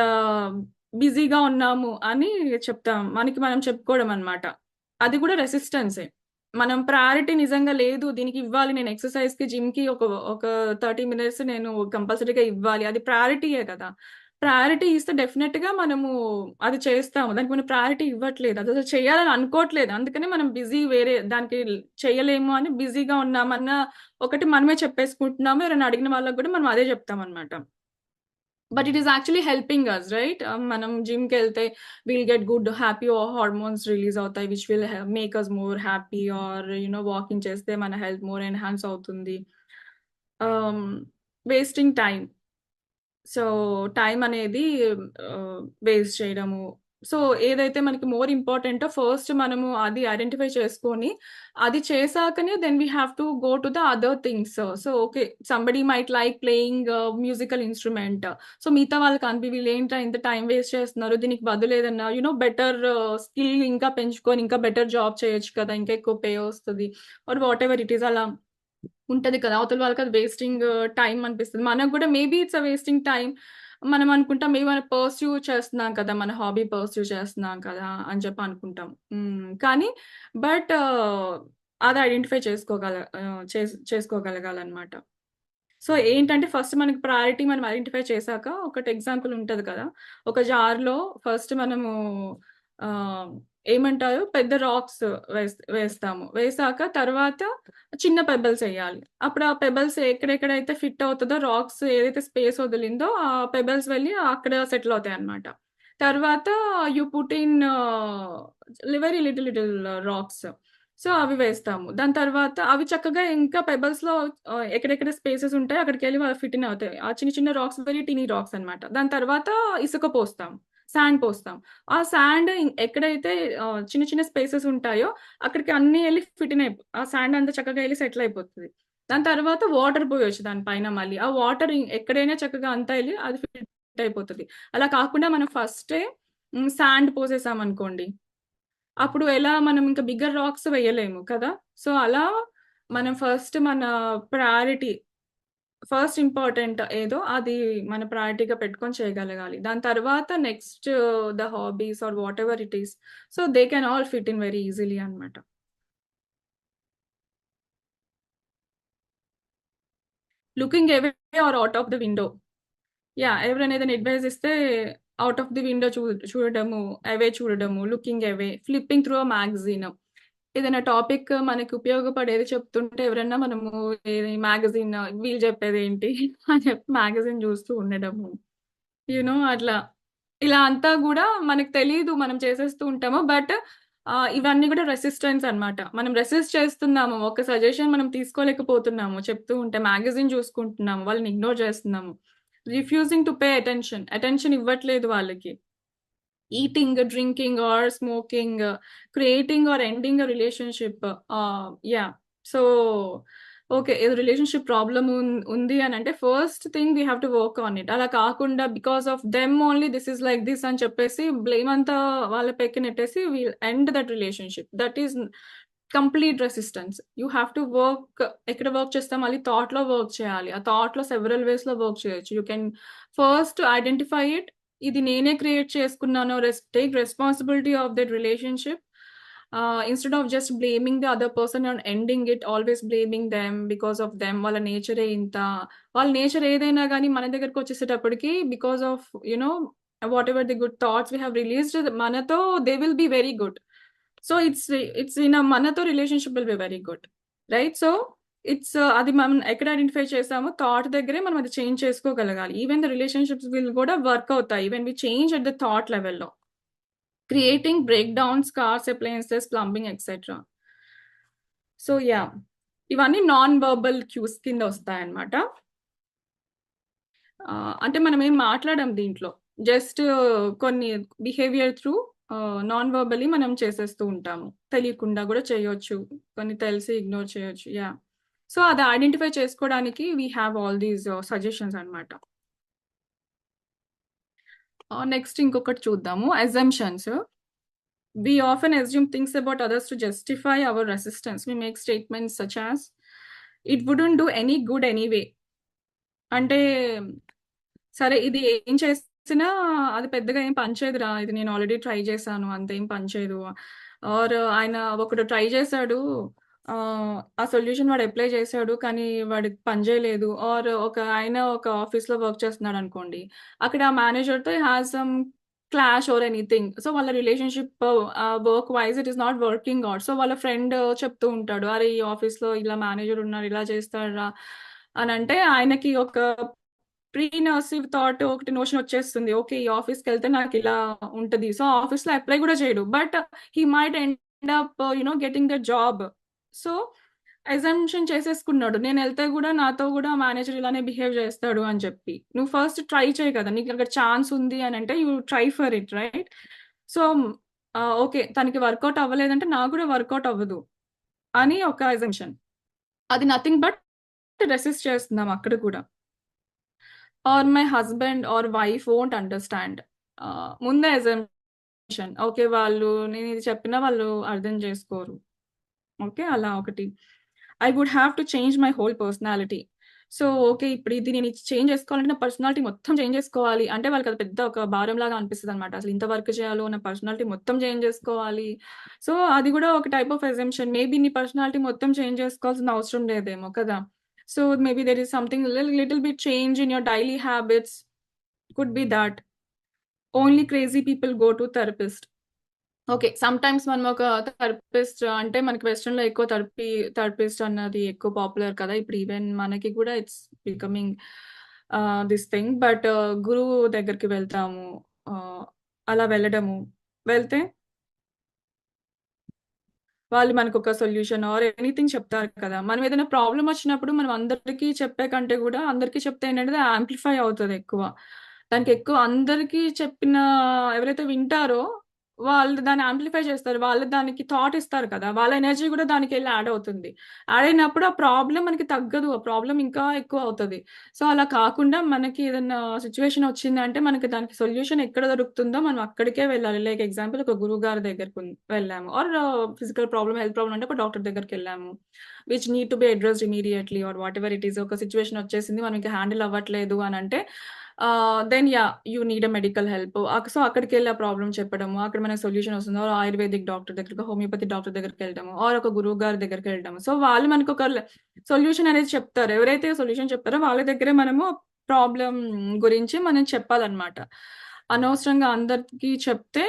బిజీగా ఉన్నాము అని చెప్తాం. మనకి మనం చెప్పుకోవడం అన్నమాట. అది గూడా రెసిస్టెన్సే. మనం ప్రయారిటీ నిజంగా లేదు దీనికి ఇవ్వాలి నేను ఎక్సర్‌సైజ్‌కి, జిమ్‌కి ఒక ఒక 30 మినిట్స్ నేను కంపల్సరీగా ఇవ్వాలి. అది ప్రయారిటీయే కదా! ప్రయారిటీ ఇస్తే డెఫినెట్‌గా మనము అది చేస్తాము. దానికి మనం ప్రయారిటీ ఇవ్వట్లేదు. అదసలు చేయాలని అనుకోవట్లేదు. అందుకనే మనం బిజీ వేరే దానికి చేయలేము అని బిజీగా ఉన్నామన్న ఒకటి మనమే చెప్పేసుకుంటున్నాము. ఎవరైనా అడిగిన వాళ్ళకి గూడా మనం అదే చెప్తామనమాట. But it is actually helping us right. మనం జిమ్‌కెళ్తే will get good happy hormones release అవుతాయి. Which will make us more happy or walking చేస్తే మన హెల్త్ మోర్ ఎన్హాన్స్ అవుతుంది. Wasting time. సో, టైమనేది వేస్ట్ చేయడము. సో, ఏదైతే మనకి మోర్ ఇంపార్టెంటో ఫస్ట్ మనము అది ఐడెంటిఫై చేసుకొని, అది చేశాకనే then we have to go to the other things. So, okay. Somebody might like playing musical instrument. So, మిగతా వాళ్ళకి వీళ్ళేంట్రా ఇంత టైమ్ వేస్ట్ చేస్తున్నారు. దీనికి బదులు ఏదన్నా బెటర్ స్కిల్ ఇంకా పెంచుకొని, ఇంకా బెటర్ జాబ్ చేయొచ్చు కదా! ఇంకా ఎక్కువ పే వస్తది. ఆర్ వాటెవర్ ఇట్ ఈస్ అలా ఉంటది కదా! అవతల వాళ్ళకది వేస్టింగ్ టైమ్ అనిపిస్తది. మనకు గూడా మేబీ ఇట్స్ వేస్టింగ్ టైమ్. మనం అనుకుంటాం మేబీ మనం పర్స్యూ చేస్తున్నాం కదా! మన హాబీ పర్స్యూ చేస్తున్నాం కదా! అని చెప్పి అనుకుంటాం. కానీ బట్ అది ఐడెంటిఫై చేసుకోగలగాలనమాట. సో, ఏంటంటే ఫస్ట్ మనకి ప్రయారిటీ మనం ఐడెంటిఫై చేశాక ఒకటి ఎగ్జాంపుల్ ఉంటది కదా! ఒక జార్‌లో ఫస్ట్ మనము ఆహ్, ఏమంటారు పెద్ద రాక్స్ వేస్తాము. వేశాక తర్వాత చిన్న పెబెల్స్ ఎయ్యాలి. అప్పుడు ఆ పెబెల్స్ ఎక్కడెక్కడైతే ఫిట్ అవుతదో రాక్స్ ఏదైతే స్పేస్ వదిలిందో ఆ పెబెల్స్ వెళ్లి అక్కడ సెటిల్ అవుతాయన్నమాట. తర్వాత you put in very little rocks. So, అవి వేస్తాము. దాని తర్వాత అవి చక్కగా ఇంకా పెబెల్స్‌లో ఎక్కడెక్కడ స్పేసెస్ ఉంటాయో అక్కడికెళ్ళి ఫిట్ ఇన్ అవుతాయి. ఆ చిన్న చిన్న రాక్స్ వెరీ టినీ రాక్స్ అన్నమాట. దాని తర్వాత ఇసుక పోస్తాం. సాండ్ పోస్తాం. ఆ సాండ్ ఎక్కడైతే చిన్న చిన్న స్పేసెస్ ఉంటాయో అక్కడికి అన్నీ ఎళ్లి ఫిట్ ఇన్ ఆ సాండ్ అంతా చక్కగా ఎళ్లి సెటిల్ అయిపోతది. దాని తర్వాత వాటర్ పోయొచ్చు దాని పైన మళ్ళీ. ఆ వాటర్ ఎక్కడైనా చక్కగా అంతా ఎళ్లి అది ఫిట్ అయిపోతది. అలా కాకుండా మనం ఫస్టే సాండ్ పోసేసామనుకోండి, అప్పుడు ఎలా మనం ఇంకా బిగ్గర్ రాక్స్ వేయలేము కదా! సో, అలా మనం ఫస్ట్ మన ప్రయారిటీ ఫస్ట్ ఇంపార్టెంట్ ఏదో అది మన ప్రయారిటీగా పెట్టుకొని చేయగలగాలి. దాని తర్వాత next the hobbies or whatever it is. So, they can all fit in very easily అన్నమాట. Looking away or out of the window. Yeah! ఎవరైనా ఏదైనా అడ్వైస్ ఇస్తే ఔట్ ఆఫ్ ది విండో చూడడము, అవే చూడడము, looking away, flipping through a magazine. ఏదైనా topic మనకి ఉపయోగపడేది చెప్తుంటే ఎవరన్నా మనము ఏది మ్యాగజైన్ వీళ్ళు చెప్పేదేంటి అని చెప్పి మ్యాగజైన్ చూస్తూ ఉండడము. అట్లా. ఇలా అంతా గూడా మనకు తెలీదు మనం చేసేస్తూ ఉంటాము. బట్ ఇవన్నీ గూడా రెసిస్టెన్స్ అన్నమాట. మనం రెసిస్ట్ చేస్తున్నాము. ఒక సజెషన్ మనం తీసుకోలేకపోతున్నాము. చెప్తూ ఉంటే మ్యాగజైన్ చూసుకుంటున్నాము. వాళ్ళని ఇగ్నోర్ చేస్తున్నాము. Refusing to pay attention. Attention ఇవ్వట్లేదు వాళ్ళకి. Eating, drinking or smoking, creating or ending a relationship. Yeah! So, okay. ఏదో రిలేషన్‌షిప్ ప్రాబ్లమ్ ఉంది అనంటే first thing we have to work on it. అలా కాకుండా because of them only this is like this అని చెప్పేసి blame అంతా వాళ్ళ పైకి నెట్టేసి will end that relationship. That is complete resistance. You have to work. ఎక్కడ వర్క్ చేస్తాం మళ్ళీ థాట్‌లో వర్క్ చేయాలి. ఆ థాట్‌లో సెవెరల్ వేస్‌లో వర్క్ చేయొచ్చు. You can first identify it. ఇది నేనే క్రియేట్ చేసుకున్నాను. Take responsibility of that relationship. Instead of just blaming the other person and ending it, always blaming them because of them. వాళ్ళ నేచరే ఇంత. వాళ్ళ నేచర్ ఏదైనా గానీ మన దగ్గరకొచ్చేసేటప్పటికి because of whatever the good thoughts we have released మనతో they will be very good. So, it's in మనతో relationship will be very good. Right? So, అది మనం ఎక్కడ ఐడెంటిఫై చేసామో థాట్ దగ్గరే మనం అది చేంజ్ చేసుకోగలగాలి. ఈవెన్ ద రిలేషన్‌షిప్స్ విల్ కూడా వర్క్ అవుతాయి. When we change at the thought లెవెల్‌లో. Creating breakdowns, cars, appliances, plumbing etcetera. So, yeah! ఇవన్నీ నాన్ వెర్బల్ క్యూస్ కింద వస్తాయన్నమాట. అంటే మనమేం మాట్లాడం దీంట్లో. జస్ట్ కొన్ని బిహేవియర్ త్రూ నాన్ వెర్బల్లీ మనం చేసేస్తూ ఉంటాము. తెలియకుండా గూడా చేయొచ్చు. కొన్ని తెలిసి ఇగ్నోర్ చేయొచ్చు. యాహ్! సో, అది ఐడెంటిఫై చేసుకోవడానికి we have all these suggestions అన్నమాట. నెక్స్ట్ ఇంకొకటి చూద్దాము. Assumptions. We often assume things about others to justify our resistance. We make statements such as, "It wouldn't do any good anyway." అంటే సరే ఇది ఏం చేసినా అది పెద్దగా ఏం పనిచేయదురా. ఇది నేను ఆల్రెడీ ట్రై చేశాను. అంతేం పనిచేయదు. ఆర్ ఆయన ఒకడు ట్రై చేశాడు. ఆ సొల్యూషన్ వాడు అప్లై చేశాడు. కానీ వాడికి పని చేయలేదు. ఆర్ ఆయన ఒక ఆఫీస్‌లో వర్క్ చేస్తున్నాడనుకోండి. అక్కడ ఆ మేనేజర్‌తో he has some clash or anything. So, వాళ్ళ relationship work wise it is not working out. So, వాళ్ళ ఫ్రెండ్ చెప్తూ ఉంటాడు. "అరే! ఈ ఆఫీస్‌లో ఇలా మేనేజర్ ఉన్నారు. ఇలా చేస్తాడురా" అనంటే ఆయనకి ఒక ప్రీ నర్సివ్ థాట్ ఒకటి నోషన్ వచ్చేస్తుంది. ఓకే. ఈ ఆఫీస్‌కెళ్తే నాకిలా ఉంటది. సో, ఆఫీస్‌లో అప్లై కూడా చేయడు. But he might end up getting the job. So, assumption చేసేసుకున్నాడు. నేనెళ్తే గూడా నాతో గూడా మేనేజర్ ఇలానే బిహేవ్ జేస్తాడు అని చెప్పి. నువ్వు ఫస్ట్ ట్రై చెయి కదా! నీకక్కడ ఛాన్స్ ఉంది అనంటే you try for it right? So, okay. తనకి వర్కౌట్ అవ్వలేదంటే నాకు గూడా వర్కౌట్ అవ్వదు అని ఒక అజంప్షన్. అది నథింగ్ బట్ రెసిస్ట్ చేస్తున్నాం అక్కడ కూడా. Or my husband or wife won't understand. ముందే అజంప్షన్. ఓకే. నేనిది చెప్పినా వాళ్ళు అర్థం చేసుకోరు. ఓకే. అలా ఒకటి. I would have to change my whole personality. So, okay. ఇప్పుడు ఇది నేను చేంజ్ చేసుకోవాలంటే నా పర్సనాలిటీ మొత్తం చేంజ్ చేసుకోవాలి. అంటే వాళ్ళకది పెద్ద ఒక భారంలాగా అనిపిస్తదనమాట. అసలు ఇంత వర్క్ చేయాలో, నా పర్సనాలిటీ మొత్తం చేంజ్ చేసుకోవాలి. సో, అది గూడా ఒక టైప్ ఆఫ్ అజంప్షన్. మేబీ నీ పర్సనాలిటీ మొత్తం చేంజ్ చేసుకోవాల్సిన అవసరం లేదేమో కదా! So, maybe there is something little bit change in your daily habits. Could be that. Only crazy people go to therapist. Okay. Sometimes మనం ఒక థెరపిస్ట్ అంటే మనకి వెస్టర్న్‌లో ఎక్కువ థెరపిస్ట్ అన్నది ఎక్కువ పాపులర్ కదా! ఇప్పుడు ఈవెన్ మనకి కూడా it's becoming this thing. But గురువు దగ్గరికి వెళ్తాము. అలా వెళ్ళడము. వెళ్తే వాళ్ళు మనకొక సొల్యూషన్ ఆర్ ఎనీథింగ్ చెప్తారు కదా! మనం ఏదైనా ప్రాబ్లమ్ వచ్చినప్పుడు మనం అందరికి చెప్పే కంటే గూడా అందరికి చెప్తే ఏంటంటే యాంప్లిఫై అవుతదెక్కువ. దానికెక్కువ అందరికి చెప్పిన ఎవరైతే వింటారో వాళ్ళు దాన్ని యాంప్లిఫై చేస్తారు. వాళ్ళు దానికి థాట్ ఇస్తారు కదా! వాళ్ళ ఎనర్జీ గూడా దానికెళ్ళి యాడ్ అవుతుంది. యాడ్ అయినప్పుడు ఆ ప్రాబ్లమ్ మనకి తగ్గదు. ఆ ప్రాబ్లమ్ ఇంకా ఎక్కువ అవుతది. సో, అలా కాకుండా మనకి ఏదన్నా సిట్యుయేషన్ వచ్చిందంటే మనకి దానికి సొల్యూషన్ ఎక్కడ దొరుకుతుందో మనం అక్కడికే వెళ్ళాలి. లైక్ ఎగ్జాంపుల్ ఒక గురువుగారి వెళ్ళాము. Or physical problem, health problem అంటే ఒక డాక్టర్ దగ్గరికెళ్ళాము. Which need to be addressed immediately or whatever it is. ఒక సిట్యుయేషన్ వచ్చేసింది. మనం ఇంక హ్యాండిల్ అవ్వట్లేదు అనంటే then you need a medical help. So, అక్కడికెళ్ళి ఆ ప్రాబ్లమ్ చెప్పడము. అక్కడ మనకు సొల్యూషన్ వస్తుంది. ఆర్ ఆయుర్వేదిక్ డాక్టర్ దగ్గరికి, హోమియోపతి డాక్టర్ దగ్గరికెళ్ళడము. ఆర్ ఒక గురువు గారి దగ్గరికెళ్ళడము. సో, వాళ్ళు మనకొక సొల్యూషన్ అనేది చెప్తారు. ఎవరైతే సొల్యూషన్ చెప్తారో వాళ్ళ దగ్గరే మనము ప్రాబ్లమ్ గురించి మనం చెప్పాలన్నమాట. అనవసరంగా అందరికి చెప్తే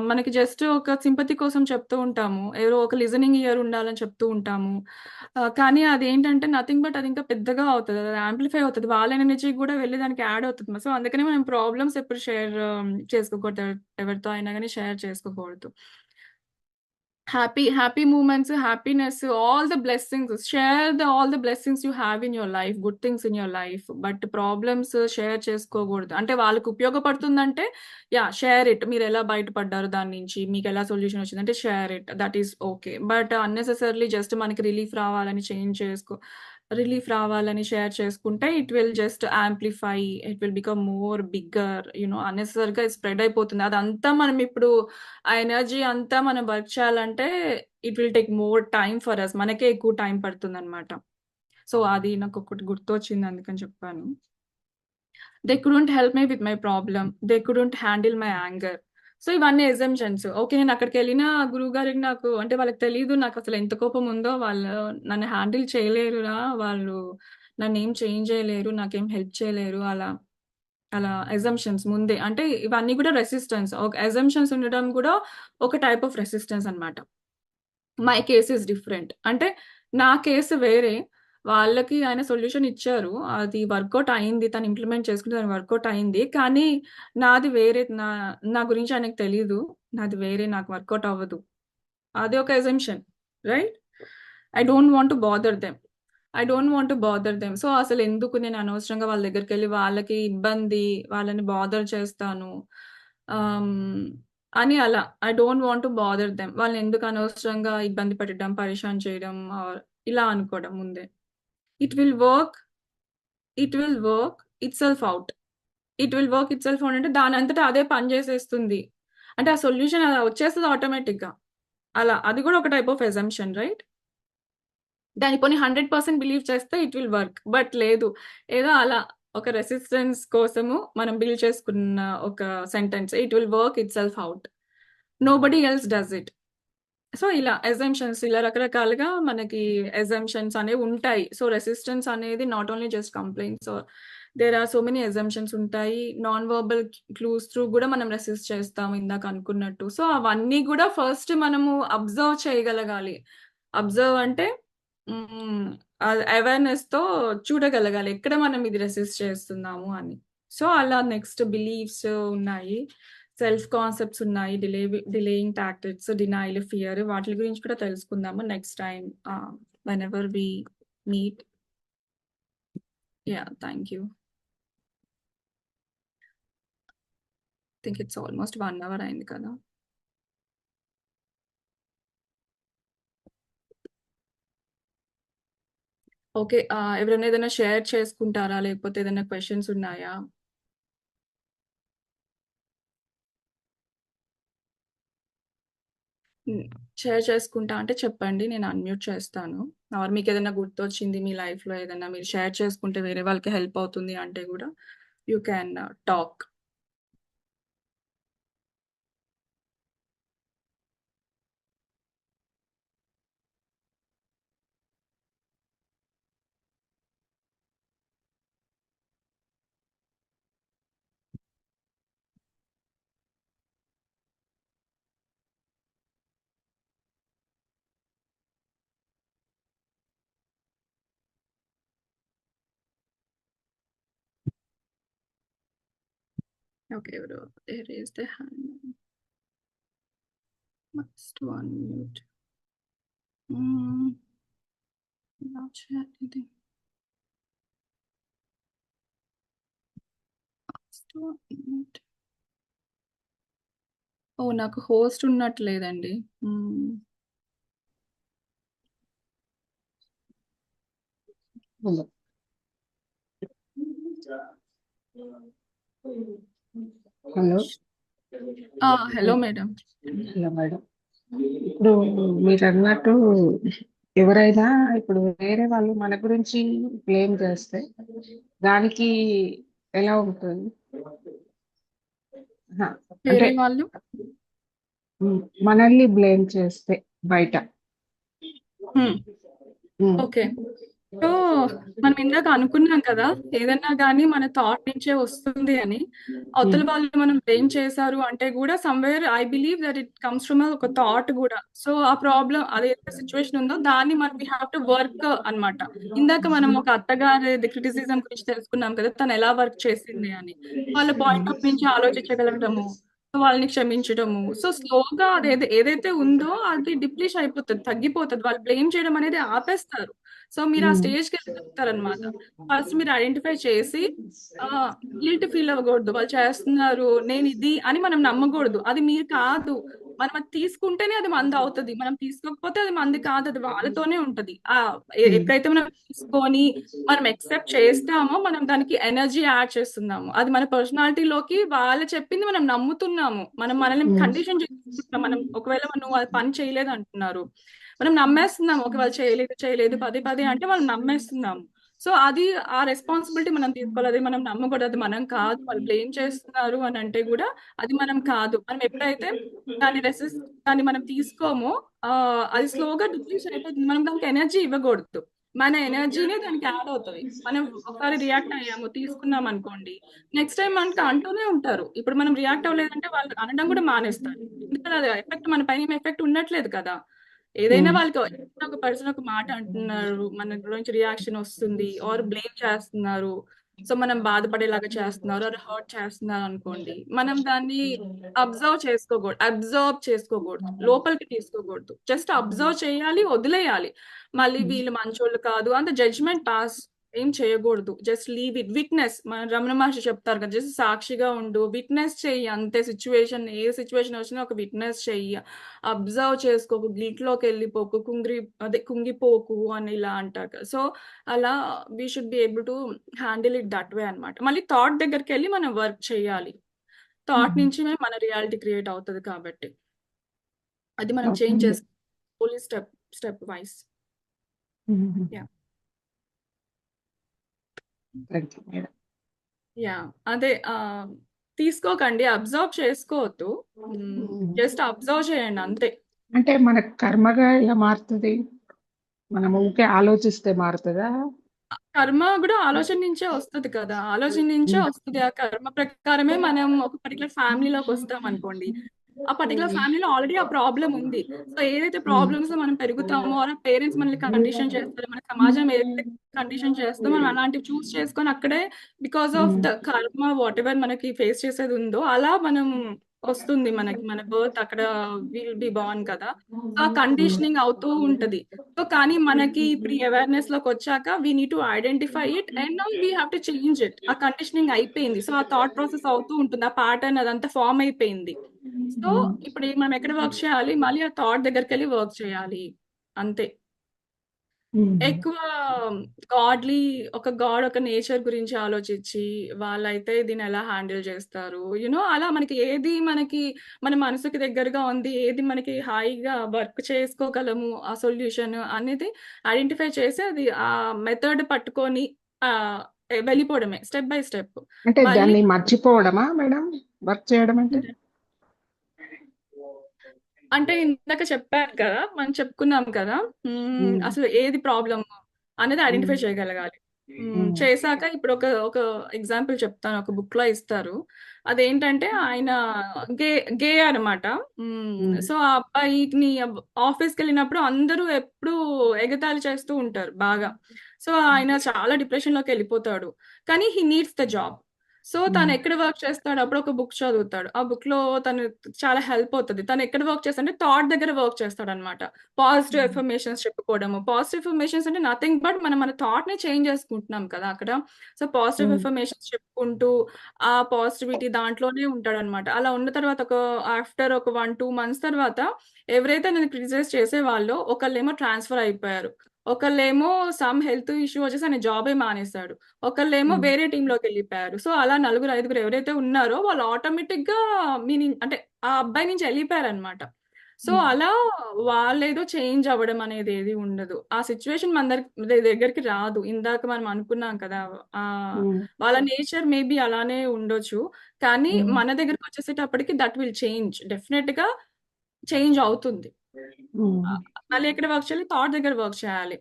మనకి జస్ట్ ఒక సింపతి కోసం చెప్తూ ఉంటాము. ఎవరో ఒక లిజనింగ్ ఇయర్ ఉండాలని చెప్తూ ఉంటాము. కానీ అదేంటంటే నథింగ్ బట్ అది ఇంకా పెద్దగా అవుతది. అది యాంప్లిఫై అవుతది. వాళ్ళ ఎనర్జీ గూడా వెళ్లి దానికి యాడ్ అవుతది. సో, అందుకనే మనం ప్రాబ్లమ్స్ ఎప్పుడు షేర్ చేసుకోకూడదు. ఎవరితో అయినా గాని షేర్ చేసుకోకూడదు. Happy moments, happiness, all the blessings. Share all the blessings you have in your life. Good things in your life. But problems share చేసుకోకూడదు. అంటే వాళ్ళకి ఉపయోగపడుతుందంటే యాహ్! Share it. మీరెలా బయటపడ్డారు దాని నుంచి, మీకెలా సొల్యూషన్ వచ్చిందంటే share it. That is okay. But unnecessarily just మనకి రిలీఫ్ రావాలని షేర్ చేసుకుంటే it will just amplify. It will become more bigger. అన్నెసెసరీగా స్ప్రెడ్ అయిపోతుంది. అదంతా మనం ఇప్పుడు ఆ ఎనర్జీ అంతా మనం వర్క్ చేయాలంటే it will take more time for us. మనకే ఎక్కువ టైం పడుతుందనమాట. సో, అది నాకొకటి గుర్తొచ్చింది అందుకని చెప్పాను. They couldn't help me with my problem. They couldn't handle my anger. So, ఇవన్నీ అజంప్షన్స్. ఓకే. నేనక్కడికెళ్ళినా గురువుగారికి నాకు అంటే వాళ్ళకి తెలీదు నాకసలు ఎంత కోపం ఉందో. వాళ్ళు నన్ను హ్యాండిల్ చేయలేరురా! వాళ్ళు నన్నేం చేంజ్ చేయలేరు. నాకేం హెల్ప్ చేయలేరు. అలా అజంప్షన్స్ ముందే. అంటే ఇవన్నీ గూడా రెసిస్టెన్స్. ఒక అజంప్షన్స్ ఉండడం గూడా ఒక టైప్ ఆఫ్ రెసిస్టెన్స్ అన్నమాట. My case is different. అంటే నా కేస్ వేరే. వాళ్ళకి ఆయన సొల్యూషన్ ఇచ్చారు. అది వర్కౌట్ అయింది. తను ఇంప్లిమెంట్ చేసుకుంటే దాని వర్కౌట్ అయింది. కానీ నాది వేరే. నా గురించి ఆయనకు తెలీదు. నాది వేరే. నాకు వర్కౌట్ అవ్వదు. అది ఒక assumption. Right? I don't want to bother them. So, అసలెందుకు నేను అనవసరంగా వాళ్ళ దగ్గరికెళ్ళి వాళ్ళకి ఇబ్బంది, వాళ్ళని బాదర్ చేస్తాను. ఆహ్, అని అలా. I don't want to bother them. వాళ్ళనెందుకు అనవసరంగా ఇబ్బంది పెట్టడం, పరేషాన్ చేయడం ఇలా అనుకోవడం ముందే. It will work, it will work itself out. అంటే దానంతట అదే పని చేసేస్తుంది. అంటే ఆ సొల్యూషన్ అలా వచ్చేస్తది ఆటోమేటిక్‌గా. అలా. అది కూడా ఒక టైప్ ఆఫ్ అజంప్షన్ రైట్? దాన్ని పోనీ 100% బిలీవ్ చేస్తే ఇట్ విల్ వర్క్. బట్ లేదు. ఏదో అలా ఒక రెసిస్టెన్స్ కోసము మనం బిల్డ్ చేసుకున్న ఒక sentence. It will work itself out. Nobody else does it. So ఇలా అజంప్షన్స్ ఇలా రకరకాలుగా మనకి అజంప్షన్స్ అనేవి ఉంటాయి. సో రెసిస్టెన్స్ అనేది not only just complaints. So there are so many assumptions ఉంటాయి. నాన్ వర్బల్ క్లూస్ త్రూ కూడా మనం రెసిస్ట్ చేస్తాం ఇందాక అనుకున్నట్టు. సో అవన్నీ కూడా ఫస్ట్ మనము అబ్జర్వ్ చేయగలగాలి. అబ్జర్వ్ అంటే అవేర్నెస్ తో చూడగలగాలి ఎక్కడ మనం ఇది రెసిస్ట్ చేస్తున్నాము అని. సో అలా నెక్స్ట్ బిలీఫ్స్ ఉన్నాయి, సెల్ఫ్ కాన్సెప్ట్స్ ఉన్నాయి, డిలేయింగ్ టాక్టిక్స్, డినైల్, ఫియర్, వాటి గురించి కూడా తెలుసుకుందాము next time whenever we meet. Yeah, thank you. I think it's almost 1 hour అయింది కదా. ఓకే, ఎవరైనా ఏదైనా షేర్ చేసుకుంటారా లేకపోతే ఏదైనా క్వశ్చన్స్ ఉన్నాయా? షేర్ చేసుకుంటా అంటే చెప్పండి, నేను అన్మ్యూట్ చేస్తాను. ఆర్ మీకు ఏదైనా గుర్తొచ్చింది మీ లైఫ్లో ఏదైనా మీరు షేర్ చేసుకుంటే వేరే వాళ్ళకి హెల్ప్ అవుతుంది అంటే కూడా యూ క్యాన్ టాక్. ఓకే, ఎవరు raise the hand. Must unmute. ఇలా చేయాలి. Must unmute. ఓ నాకు హోస్ట్ ఉన్నట్లేదండి. Hello hello hello madam. Hello madam, ఇప్పుడు మీరు అన్నట్టు ఎవరైనా ఇప్పుడు వేరే వాళ్ళు మన గురించి బ్లేమ్ చేస్తే దానికి ఎలా ఉంటుంది? ఆహా, అంటే వేరే వాళ్ళు మనల్ని బ్లేమ్ చేస్తే బయట. ఓకే. సో మనం ఇందాక అనుకున్నాం కదా, ఏదన్నా కానీ మన థాట్ నుంచే వస్తుంది అని. అవతల వాళ్ళు మనం బ్లేమ్ చేశారు అంటే కూడా somewhere I believe that it comes from ఒక థాట్ కూడా. సో ఆ ప్రాబ్లం అదైతే సిచ్యువేషన్ ఉందో దాన్ని మనం వీ హ్యావ్ టు వర్క్ అన్నమాట. ఇందాక మనం ఒక అత్తగారి క్రిటిసిజం గురించి తెలుసుకున్నాం కదా, తను ఎలా వర్క్ చేసింది అని. వాళ్ళ పాయింట్ ఆఫ్ నుంచి ఆలోచించగలగడము, సో వాళ్ళని క్షమించడము. సో స్లోగా అది ఏదైతే ఉందో అది డిప్లీషన్ అయిపోతుంది, తగ్గిపోతుంది. వాళ్ళు బ్లేమ్ చేయడం అనేది ఆపేస్తారు. సో మీరు ఆ స్టేజ్కి వెళ్ళగలుగుతారనమాట. ఫస్ట్ మీరు ఐడెంటిఫై చేసి గిల్ట్ ఫీల్ అవ్వకూడదు. వాళ్ళు చేస్తున్నారు, నేను ఇది అని మనం నమ్మకూడదు. అది మీరు కాదు. మనం అది తీసుకుంటేనే అది మంది అవుతుంది. మనం తీసుకోకపోతే అది మంది కాదు, అది వాళ్ళతోనే ఉంటది. ఎప్పుడైతే మనం తీసుకొని మనం ఎక్సెప్ట్ చేస్తామో మనం దానికి ఎనర్జీ యాడ్ చేస్తున్నాము. అది మన పర్సనాలిటీలోకి వాళ్ళు చెప్పింది మనం నమ్ముతున్నాము. మనం మనల్ని కండిషన్ చేసుకుంటున్నాం. మనం ఒకవేళ నువ్వు అది పని చేయలేదు అంటున్నారు, మనం నమ్మేస్తున్నాం. ఒకవేళ చేయలేదు చేయలేదు పదే పదే అంటే మనం నమ్మేస్తున్నాము. సో అది ఆ రెస్పాన్సిబిలిటీ మనం తీసుకోవాలి. అది మనం నమ్మకూడదు, అది మనం కాదు. వాళ్ళు బ్లేమ్ చేస్తున్నారు అని అంటే కూడా అది మనం కాదు. మనం ఎప్పుడైతే దాన్ని మనం తీసుకోమో అది స్లోగా డిప్లీషన్ అయిపోతుంది. మనం దానికి ఎనర్జీ ఇవ్వకూడదు. మన ఎనర్జీనే దానికి యాడ్ అవుతుంది. మనం ఒకసారి రియాక్ట్ అయ్యాము, తీసుకున్నాం అనుకోండి, నెక్స్ట్ టైం మనకి అంటూనే ఉంటారు. ఇప్పుడు మనం రియాక్ట్ అవ్వలేదంటే వాళ్ళు అనడం కూడా మానేస్తారు. ఎందుకంటే అది ఎఫెక్ట్ మన పైన ఎఫెక్ట్ ఉండట్లేదు కదా. ఏదైనా వాళ్ళకి ఒక పర్సన్ ఒక మాట అంటున్నారు, మన గురించి రియాక్షన్ వస్తుంది, ఆర్ బ్లేమ్ చేస్తున్నారు, సో మనం బాధపడేలాగా చేస్తున్నారు, ఆర్ హర్ట్ చేస్తున్నారు అనుకోండి, మనం దాన్ని అబ్జర్వ్ చేసుకోకూడదు, లోపలికి తీసుకోకూడదు. జస్ట్ అబ్జర్వ్ చేయాలి, వదిలేయాలి. మళ్ళీ వీళ్ళు మంచోళ్ళు కాదు అంత జడ్జ్మెంట్ పాస్ ఏం చేయకూడదు. Just leave it. విట్నెస్, మన రమణ మహర్షి చెప్తారు కదా, జస్ట్ సాక్షిగా ఉండు, విట్నెస్ చెయ్యి అంతే. సిచ్యువేషన్ ఏ సిచ్యువేషన్ వచ్చినా ఒక విట్నెస్ చెయ్యి, అబ్జర్వ్ చేసుకోకు, గిల్ట్లోకి వెళ్ళిపోకు, కుంగిపోకు అని ఇలా అంటారు. సో అలా we should be able to handle it that way అనమాట. మళ్ళీ థాట్ దగ్గరికి వెళ్ళి మనం వర్క్ చేయాలి. థాట్ నుంచి మన రియాలిటీ క్రియేట్ అవుతుంది కాబట్టి అది మనం చేంజ్ చేసుకోవాలి స్టెప్ వైస్. యా అదే తీసుకోకండి, అబ్జర్వ్ చేసుకోవద్దు, జస్ట్ అబ్జర్వ్ చేయండి అంతే. అంటే మన కర్మగా ఎలా మారుతుంది? మనం ఊరికే ఆలోచిస్తే మారుతుందా? కర్మ కూడా ఆలోచన నుంచే వస్తది కదా! ఆలోచన నుంచే వస్తది. ఆ కర్మ ప్రకారమే మనం ఒక పర్టిక్యులర్ ఫ్యామిలీలోకి వస్తాం అనుకోండి. ఆ పర్టిక్యులర్ ఫ్యామిలీలో ఆల్రెడీ ఆ ప్రాబ్లమ్ ఉంది. సో ఏదైతే ప్రాబ్లమ్స్ మనం పెరుగుతామో, ఆర్ పేరెంట్స్ మనల్ని కండిషన్ చేస్తారో, మన సమాజం ఏదైతే కండిషన్ చేస్తుందో మనం అలాంటివి చూస్ చేసుకొని అక్కడే because of the karma whatever మనకి ఫేస్ చేసేది ఉందో అలా మనం వస్తుంది మనకి. మన బర్త్ అక్కడ విల్ బి బార్న్ కదా! సో ఆ కండిషనింగ్ అవుతూ ఉంటది. సో కానీ మనకి ఇప్పుడు ఈ అవేర్‌నెస్ లోకొచ్చాక we need to identify it and now we have to change it. ఆ కండిషనింగ్ అయిపోయింది. సో ఆ థాట్ ప్రాసెస్ అవుతూ ఉంటుంది. ఆ ప్యాటర్న్ అదంతా ఫార్మ్ అయిపోయింది. సో ఇప్పుడు మనం ఎక్కడ వర్క్ చేయాలి? మళ్ళీ ఆ థాట్ దగ్గరికెళ్ళి వర్క్ చేయాలి. అంతే. ఎక్కువ గాడ్‌లీ గాడ్ ఒక నేచర్ గురించి ఆలోచించి, వాళ్ళైతే దీన్ని ఎలా హ్యాండిల్ చేస్తారు. అలా మనకి మన మనసుకి దగ్గరగా ఉంది. ఏది మనకి హాయిగా వర్క్ చేసుకోగలము. ఆ సొల్యూషన్ అనేది ఐడెంటిఫై చేసి అది ఆ మెథడ్ పట్టుకొని ఆహ్, వెళ్ళిపోవడమే స్టెప్ బై స్టెప్. అంటే మళ్ళీ దాన్ని మర్చిపోవడమా మేడం? వర్క్ చేయడం అంటే? అంటే ఇందాక చెప్పాను కదా! మనం చెప్పుకున్నాం కదా! అసలు ఏది ప్రాబ్లమ్ అనేది ఐడెంటిఫై చేయగలగాలి. చేశాక ఇప్పుడు ఒక ఒక ఎగ్జాంపుల్ చెప్తాను. ఒక బుక్‌లో ఇస్తారు. అదేంటంటే ఆయన గే గే అనమాట. సో, ఆ అబ్బాయిని ఆఫీస్‌కెళ్ళినప్పుడు అందరూ ఎప్పుడూ ఎగతాళి చేస్తూ ఉంటారు బాగా. సో, ఆయన చాలా డిప్రెషన్‌లోకెళ్ళిపోతాడు. కానీ he needs the job. So, తనెక్కడ వర్క్ చేస్తాడు? అప్పుడు ఒక బుక్ చదువుతాడు. ఆ బుక్‌లో తను చాలా హెల్ప్ అవుతది. తనెక్కడ వర్క్ చేస్తాడంటే థాట్ దగ్గర వర్క్ చేస్తాడనమాట. పాజిటివ్ ఎఫర్మేషన్స్ చెప్పుకోవడము. పాజిటివ్ ఎఫర్మేషన్స్ అంటే నథింగ్ బట్ మనం మన థాట్‌ని చేంజ్ చేసుకుంటున్నాం కదా! అక్కడ. సో, పాజిటివ్ ఎఫర్మేషన్స్ చెప్పుకుంటూ ఆ పాజిటివిటీ దాంట్లోనే ఉంటాడనమాట. అలా ఉన్న తర్వాత ఆఫ్టర్ ఒక 1, 2 మంత్స్ తర్వాత ఎవరైతే నన్ను క్రిటిసైజ్ చేసేవాళ్ళో ఒకళ్ళేమో ట్రాన్స్‌ఫర్ అయిపోయారు. ఒకళ్ళేమో సమ్ హెల్త్ ఇష్యూ వచ్చేసి ఆయన జాబే మానేసాడు. ఒకళ్ళేమో వేరే టీమ్‌లోకెళ్ళిపోయారు. సో, అలా నలుగురు, ఐదుగురు ఎవరైతే ఉన్నారో వాళ్ళు ఆటోమేటిక్‌గా అంటే ఆ అబ్బాయి నుంచి ఎళ్ళిపోయారనమాట. సో, అలా వాళ్ళేదో చేంజ్ అవ్వడం అనేదేది ఉండదు. ఆ సిట్యుయేషన్ మన దగ్గరికి రాదు. ఇందాక మనం అనుకున్నాం కదా! ఆహ్, వాళ్ళ నేచర్ మేబీ అలానే ఉండొచ్చు. కానీ మన దగ్గరకొచ్చేసేటప్పటికి దట్ విల్ చేంజ్. డెఫినెట్‌గా చేంజ్ అవుతుంది. ఆహ్, మళ్ళీ ఎక్కడ వర్క్ చేయాలి? థాట్ దగ్గర వర్క్ చేయాలి.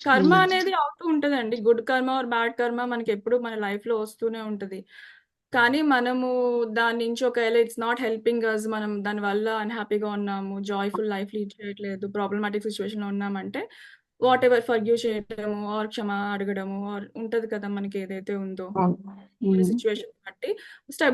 కర్మ అనేది అవుతూ ఉంటదండి. గుడ్ కర్మ ఆర్ బ్యాడ్ కర్మ మనకెప్పుడు మన లైఫ్‌లో వస్తూనే ఉంటది. కానీ మనము దాని నుంచి ఒకవేళ ఇట్స్ నాట్ హెల్పింగ్ అస్ మనం దాని వల్ల అన్‌హ్యాపీగా ఉన్నాము. జాయ్‌ఫుల్ లైఫ్ లీడ్ చేయట్లేదు. ప్రాబ్లమాటిక్ సిట్యుయేషన్‌లో ఉన్నామంటే వాటెవర్ ఫర్‌గివ్ చేయడము ఆర్ క్షమ అడగడము ఆర్ ఉంటది కదా! మనకి ఏదైతే ఉందో. అవును. సిట్యుయేషన్ బట్టి స్టెప్